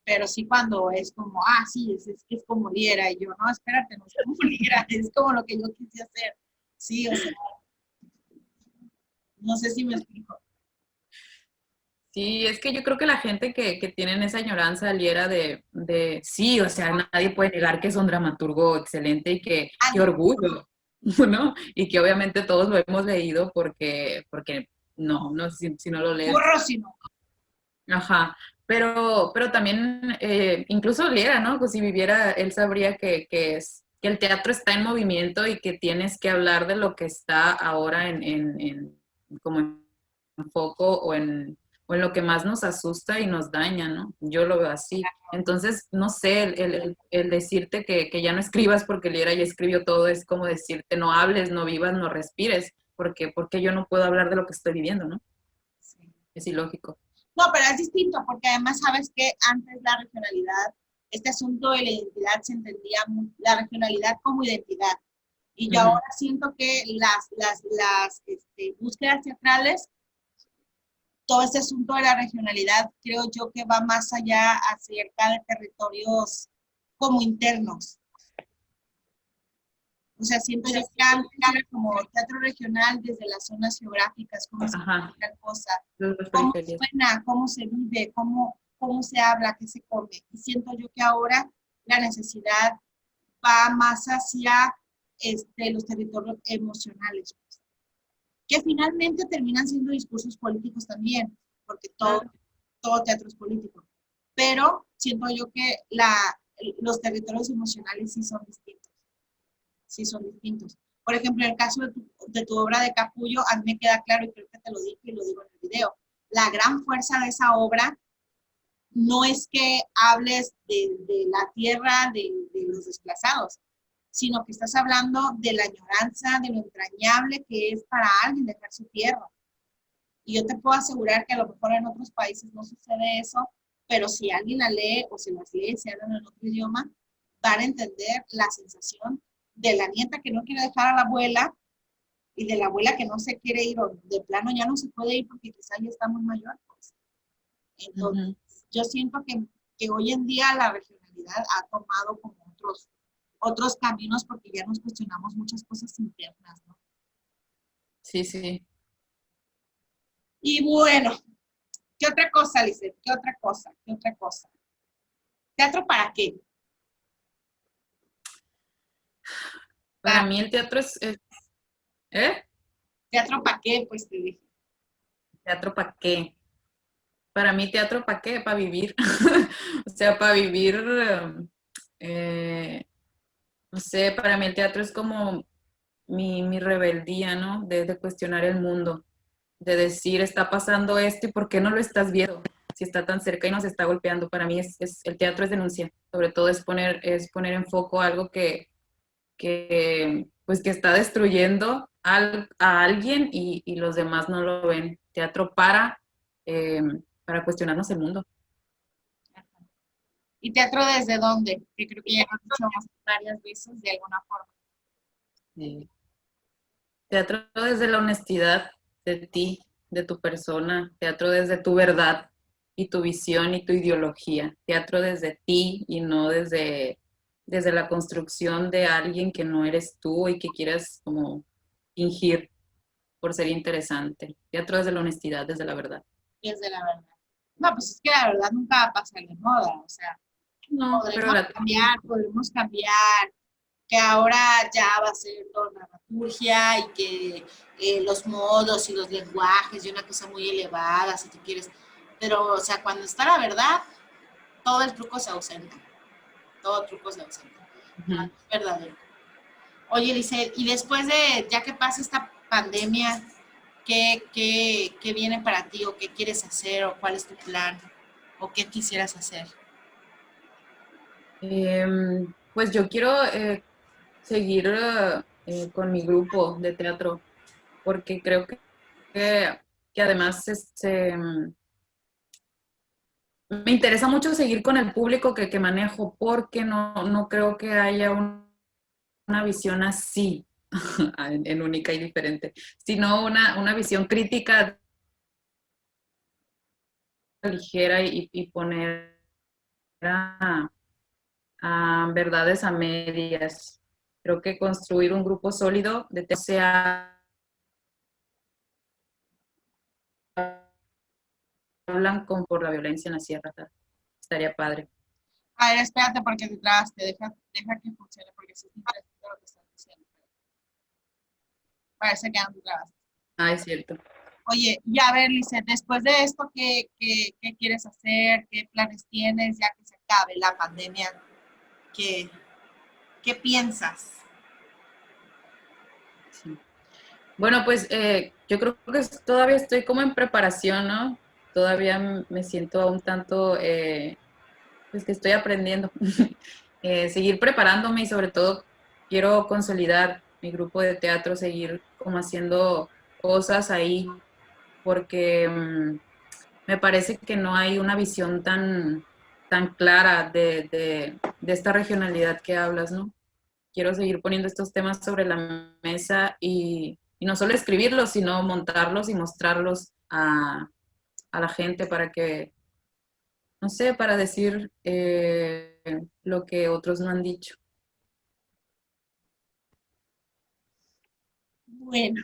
Pero sí cuando es como, sí, es como Liera, y yo, no, espérate, no es como Liera, es como lo que yo quise hacer. Sí, o sea, no sé si me explico. Sí, es que yo creo que la gente que tienen esa añoranza aliera sí, o sea, nadie puede negar que es un dramaturgo excelente y qué orgullo, ¿no? Y que obviamente todos lo hemos leído porque no, si no lo lees. Burro, si no. Ajá, pero también, incluso Liera, ¿no? Pues si viviera, él sabría que el teatro está en movimiento y que tienes que hablar de lo que está ahora como en foco o en lo que más nos asusta y nos daña, ¿no? Yo lo veo así. Entonces, no sé, el decirte que ya no escribas porque Liera ya escribió todo es como decirte no hables, no vivas, no respires, porque yo no puedo hablar de lo que estoy viviendo, ¿no? Sí. Es ilógico. No, pero es distinto, porque además sabes que antes la regionalidad, este asunto de la identidad se entendía la regionalidad como identidad. Y yo ahora siento que las búsquedas teatrales, todo este asunto de la regionalidad, creo yo que va más allá acerca de territorios como internos. O sea, siento yo que antes era como teatro regional desde las zonas geográficas, cómo se tal cosa, cómo suena, cómo se vive, cómo se habla, qué se come. Y siento yo que ahora la necesidad va más hacia los territorios emocionales, pues, que finalmente terminan siendo discursos políticos también, porque todo teatro es político. Pero siento yo que los territorios emocionales sí son distintos. Sí son distintos. Por ejemplo, en el caso de tu obra de Capullo, a mí me queda claro, y creo que te lo dije y lo digo en el video, la gran fuerza de esa obra no es que hables de la tierra de los desplazados, sino que estás hablando de la añoranza, de lo entrañable que es para alguien dejar su tierra. Y yo te puedo asegurar que a lo mejor en otros países no sucede eso, pero si alguien la lee o se las lee, se hablan en otro idioma, van a entender la sensación de la nieta que no quiere dejar a la abuela y de la abuela que no se quiere ir o de plano ya no se puede ir porque quizá ya está muy mayor. Pues. Entonces, yo siento que hoy en día la regionalidad ha tomado como otros caminos porque ya nos cuestionamos muchas cosas internas, ¿no? Sí, sí. Y bueno, ¿qué otra cosa, Lizeth? ¿Qué otra cosa? ¿Qué otra cosa? ¿Teatro para qué? Para mí el teatro ¿eh? ¿Teatro para qué? Pues te dije. ¿Teatro para qué? Para mí teatro para qué? Para vivir. O sea, para vivir No sé, para mí el teatro es como mi rebeldía, ¿no? De cuestionar el mundo, de decir, está pasando esto y ¿por qué no lo estás viendo? Si está tan cerca y nos está golpeando. Para mí el teatro es denuncia, sobre todo es poner en foco algo pues que está destruyendo a alguien y los demás no lo ven. Teatro eh, para cuestionarnos el mundo. ¿Y teatro desde dónde? Que creo que ya lo has dicho varias veces de alguna forma. Sí. Teatro desde la honestidad de ti, de tu persona, teatro desde tu verdad y tu visión y tu ideología, teatro desde ti y no desde la construcción de alguien que no eres tú y que quieras como fingir por ser interesante. Teatro desde la honestidad, desde la verdad. Desde la verdad. No, pues es que la verdad nunca va a pasar de moda, o sea, No, pero la... podremos cambiar, que ahora ya va a ser todo dramaturgia y que los modos y los lenguajes y una cosa muy elevada, si tú quieres. Pero, o sea, cuando está la verdad, todo el truco se ausenta. Todo el truco se ausenta. No Ujú. es verdadero. Oye, Lice, y después de, ya que pasa esta pandemia, ¿qué viene para ti o qué quieres hacer o cuál es tu plan o qué quisieras hacer? Pues yo quiero seguir con mi grupo de teatro porque creo que además me interesa mucho seguir con el público que manejo porque no creo que haya una visión así, en única y diferente, sino una visión crítica ligera y poner a, a verdades a medias. Creo que construir un grupo sólido de sea hablan con por la violencia en la sierra. Estaría padre. A ver, espérate porque te trabaste, deja que funcione porque sí es interesante lo que estás diciendo. Parece que no te trabaste. Ah, es cierto. Oye, y a ver, Lizeth, después de esto, ¿qué quieres hacer? ¿Qué planes tienes ya que se acabe la pandemia? ¿Qué, qué piensas? Sí. Bueno, pues yo creo que todavía estoy como en preparación, ¿no? Todavía me siento un tanto, pues que estoy aprendiendo. Seguir preparándome y sobre todo quiero consolidar mi grupo de teatro, seguir como haciendo cosas ahí, porque me parece que no hay una visión tan clara de esta regionalidad que hablas, ¿no? Quiero seguir poniendo estos temas sobre la mesa y no solo escribirlos, sino montarlos y mostrarlos a la gente para que, no sé, para decir lo que otros no han dicho. Bueno,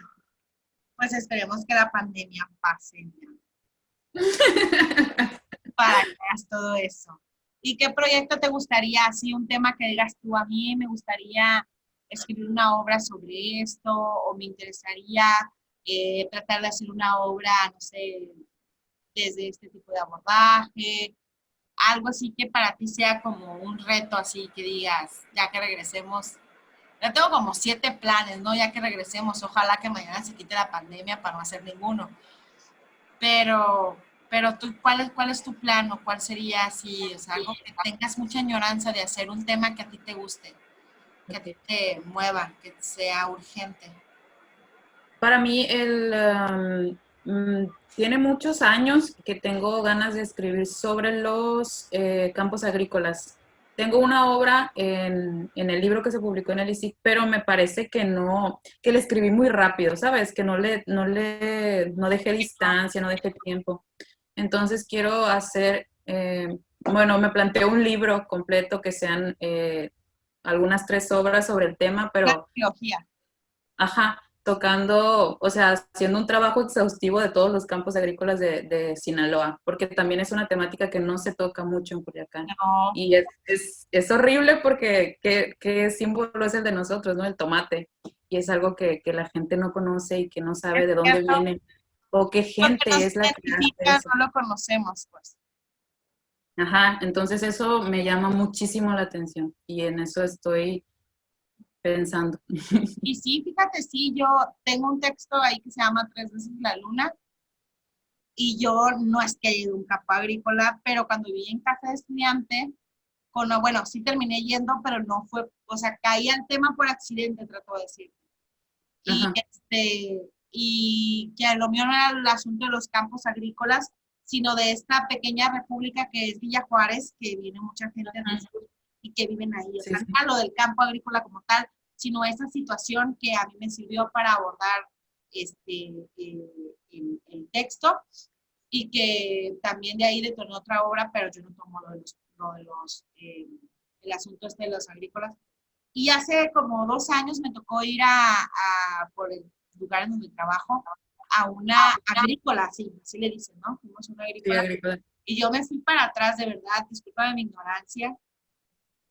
pues esperemos que la pandemia pase ya, para que hagas todo eso. ¿Y qué proyecto te gustaría? Así un tema que digas tú, a mí me gustaría escribir una obra sobre esto, o me interesaría tratar de hacer una obra, no sé, desde este tipo de abordaje, algo así que para ti sea como un reto, así que digas, ya que regresemos. Ya tengo como 7 planes, ¿no? Ya que regresemos, ojalá que mañana se quite la pandemia para no hacer ninguno. Pero, pero tú, cuál es tu plan o cuál sería así, o sea, algo que tengas mucha añoranza de hacer un tema que a ti te guste, que a ti Okay. te mueva, que sea urgente. Para mí, tiene muchos años que tengo ganas de escribir sobre los campos agrícolas. Tengo una obra en el libro que se publicó en el ISIC, pero me parece que no, que le escribí muy rápido, ¿sabes? Que no dejé distancia, no dejé tiempo. Entonces quiero hacer, bueno, me planteo un libro completo que sean algunas 3 obras sobre el tema, Una pero trilogía. ajá, tocando, o sea, haciendo un trabajo exhaustivo de todos los campos agrícolas de Sinaloa, porque también es una temática que no se toca mucho en Culiacán. No, Y es horrible porque qué símbolo es el de nosotros, ¿no? El tomate. Y es algo que la gente no conoce y que no es sabe de dónde cierto. viene o qué Lo que gente nos es la que hace identifica eso. no lo conocemos, pues. Ajá, entonces eso me llama muchísimo la atención y en eso estoy pensando. Y sí, fíjate, sí, yo tengo un texto ahí que se llama Tres veces la luna, y yo no es que haya ido a un campo agrícola, pero cuando viví en casa de estudiante, bueno, sí terminé yendo, pero no fue, o sea, caí al tema por accidente, trato de decir. Y, Ajá. y que lo mío no era el asunto de los campos agrícolas, sino de esta pequeña república que es Villa Juárez, que viene mucha gente del sur y que viven ahí. O Sí, sea, sí. no lo del campo agrícola como tal, sino esa situación que a mí me sirvió para abordar el texto, y que también de ahí detonó otra obra, pero yo no tomo el asunto de los agrícolas. Y hace como 2 años me tocó ir por el lugar en donde trabajo, a una agrícola, así le dicen, ¿no? Fuimos a una Sí, agrícola. agrícola. Y yo me fui para atrás, de verdad, disculpa de mi ignorancia,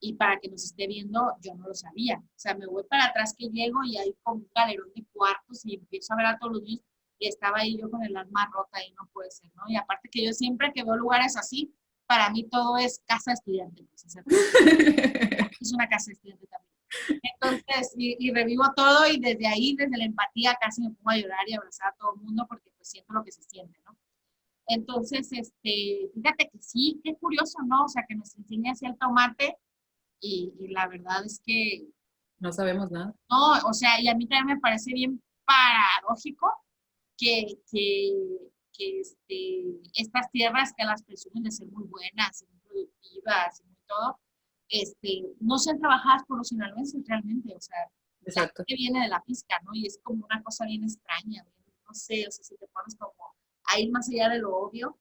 y para que nos esté viendo, yo no lo sabía. O sea, me voy para atrás que llego y hay como un galerón de cuartos y empiezo a ver a todos los niños, y estaba ahí yo con el alma rota y no puede ser, ¿no? Y aparte que yo siempre que veo lugares así, para mí todo es casa de estudiante, pues, o sea, es una casa de estudiante también. Entonces, y revivo todo, y desde ahí, desde la empatía, casi me pongo a llorar y abrazar a todo el mundo porque pues siento lo que se siente, ¿no? Entonces, fíjate que sí, qué curioso, ¿no? O sea, que nos enseña así el tomate, y la verdad es que, No sabemos nada. no, o sea, y a mí también me parece bien paradójico que, que, estas tierras que las presumen de ser muy buenas, muy productivas y muy todo, no sean trabajadas por los sinaloenses realmente. O sea, la Exacto. gente viene de la pizca, ¿no? Y es como una cosa bien extraña, bien, no sé, o sea, si te pones como a ir más allá de lo obvio,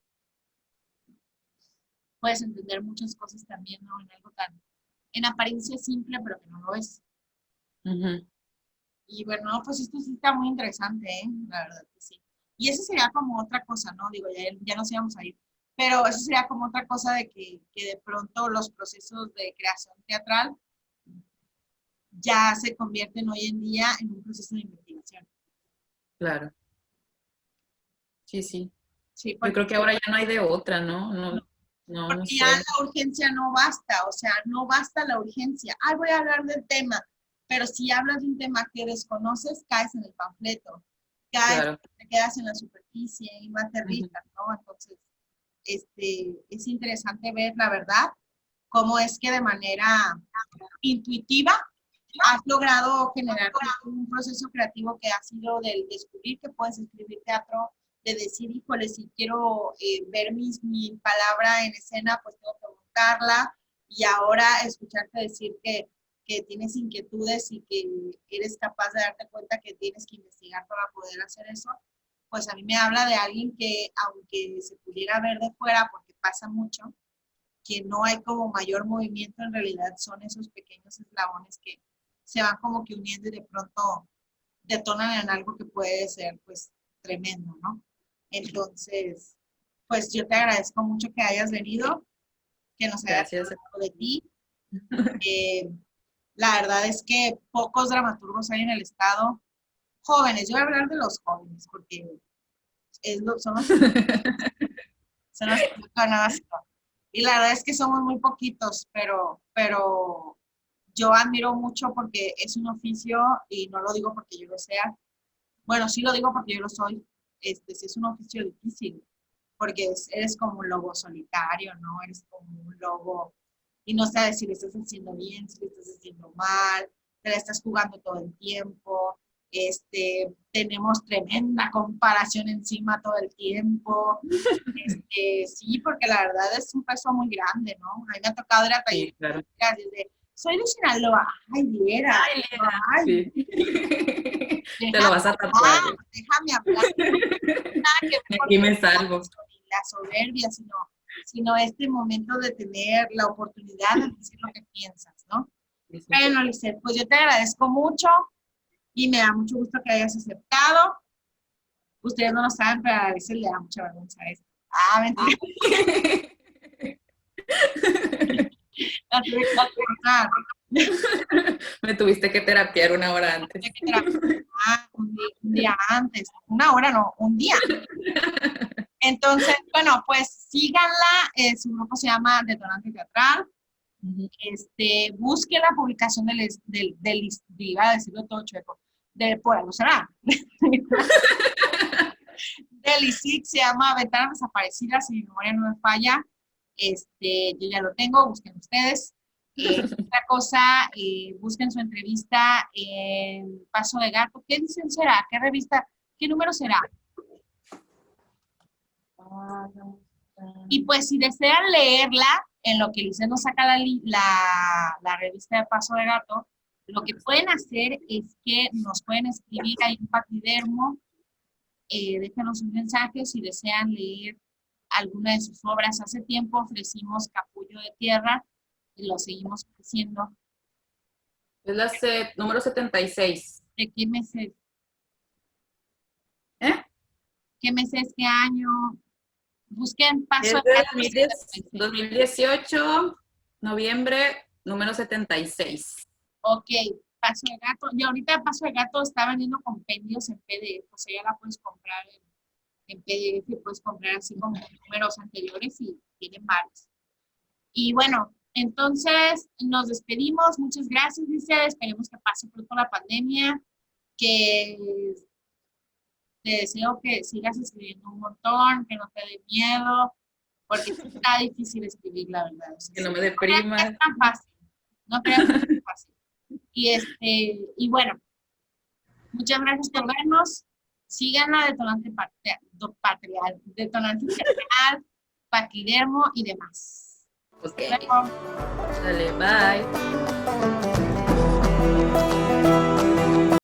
puedes entender muchas cosas también, ¿no? En algo tan, en apariencia simple, pero que no lo es. Ujú. Y bueno, pues esto sí está muy interesante, ¿eh? La verdad que sí. Y eso sería como otra cosa, ¿no? Digo, ya nos íbamos a ir. Pero eso sería como otra cosa de que de pronto los procesos de creación teatral ya se convierten hoy en día en un proceso de investigación. Claro. Sí, sí. Sí, Yo creo que ahora ya no hay de otra, ¿no? No, no, no porque ya sé. la urgencia no basta, o sea, no basta la urgencia. Ah, voy a hablar del tema, pero si hablas de un tema que desconoces, caes en el panfleto, caes, Claro. te quedas en la superficie y no Ujú. aterrizas, ¿no? Entonces, es interesante ver, la verdad, cómo es que de manera intuitiva has logrado generar un proceso creativo que ha sido del descubrir que puedes escribir teatro, de decir, híjole, si quiero ver mi palabra en escena, pues tengo que buscarla, y ahora escucharte decir que tienes inquietudes y que eres capaz de darte cuenta que tienes que investigar para poder hacer eso, pues a mí me habla de alguien que, aunque se pudiera ver de fuera, porque pasa mucho, que no hay como mayor movimiento, en realidad son esos pequeños eslabones que se van como que uniendo y de pronto detonan en algo que puede ser pues tremendo, ¿no? Entonces, pues yo te agradezco mucho que hayas venido, que nos hayas Gracias. hablado de ti. Eh, la verdad es que pocos dramaturgos hay en el estado, jóvenes, yo voy a hablar de los jóvenes, porque son los que conozco. Y la verdad es que somos muy poquitos, pero yo admiro mucho porque es un oficio, y no lo digo porque yo lo sea, bueno, sí lo digo porque yo lo soy, sí es un oficio difícil, porque eres como un lobo solitario, ¿no? Eres como un lobo y no sabes si lo estás haciendo bien, si lo estás haciendo mal, te la estás jugando todo el tiempo, tenemos tremenda comparación encima todo el tiempo, sí, porque la verdad es un peso muy grande, ¿no? A mí me ha tocado ir a Sí, talleres claro. desde, soy de Sinaloa, ay, viera, Ay, Lina. ay, Sí. Te lo déjame vas a hablar, tatuar. déjame hablar, nada que ver con Aquí me salvo. la soberbia, sino este momento de tener la oportunidad de decir lo que piensas, ¿no? Sí, sí. Bueno, Lisette, pues yo te agradezco mucho y me da mucho gusto que hayas aceptado. Ustedes no lo saben, pero a veces le da mucha vergüenza esto. Ah, mentira. La tuve que cortar. Me tuviste que terapiar 1 hora antes. Tuve que un día antes. 1 hora no, un día. Entonces, bueno, pues síganla. Su grupo se llama Detonante Teatral. Busque la publicación iba a decirlo todo chueco, por algo será, del ISIC, se llama Ventanas Desaparecidas, si mi memoria no me falla. Yo ya lo tengo, busquen ustedes. Otra cosa, busquen su entrevista en Paso de Gato. ¿Qué edición será? ¿Qué revista? ¿Qué número será? Y pues si desean leerla, en lo que Lice nos saca la revista de Paso de Gato, lo que pueden hacer es que nos pueden escribir ahí en Paquidermo, déjenos un mensaje si desean leer alguna de sus obras. Hace tiempo ofrecimos Capullo de Tierra y lo seguimos ofreciendo. Es la número 76. ¿De qué meses? ¿Eh? ¿Qué meses? ¿Qué año? Busquen Paso Es de 2018, noviembre, número 76. Ok, Paso de Gato. Y ahorita Paso de Gato está vendiendo compendios en PDF, o sea, ya la puedes comprar en PDF, puedes comprar así como números anteriores y tienen varios. Y bueno, entonces nos despedimos. Muchas gracias, Licia. Esperemos que pase pronto la pandemia, que te deseo que sigas escribiendo un montón, que no te dé miedo, porque está difícil escribir, la verdad. O sea, que no me deprima. No es tan fácil. No creas que es tan fácil. Y bueno, muchas gracias por vernos. Sigan a Detonante Detonante Paternal, Paquidermo y demás. Ok. Dale, bye.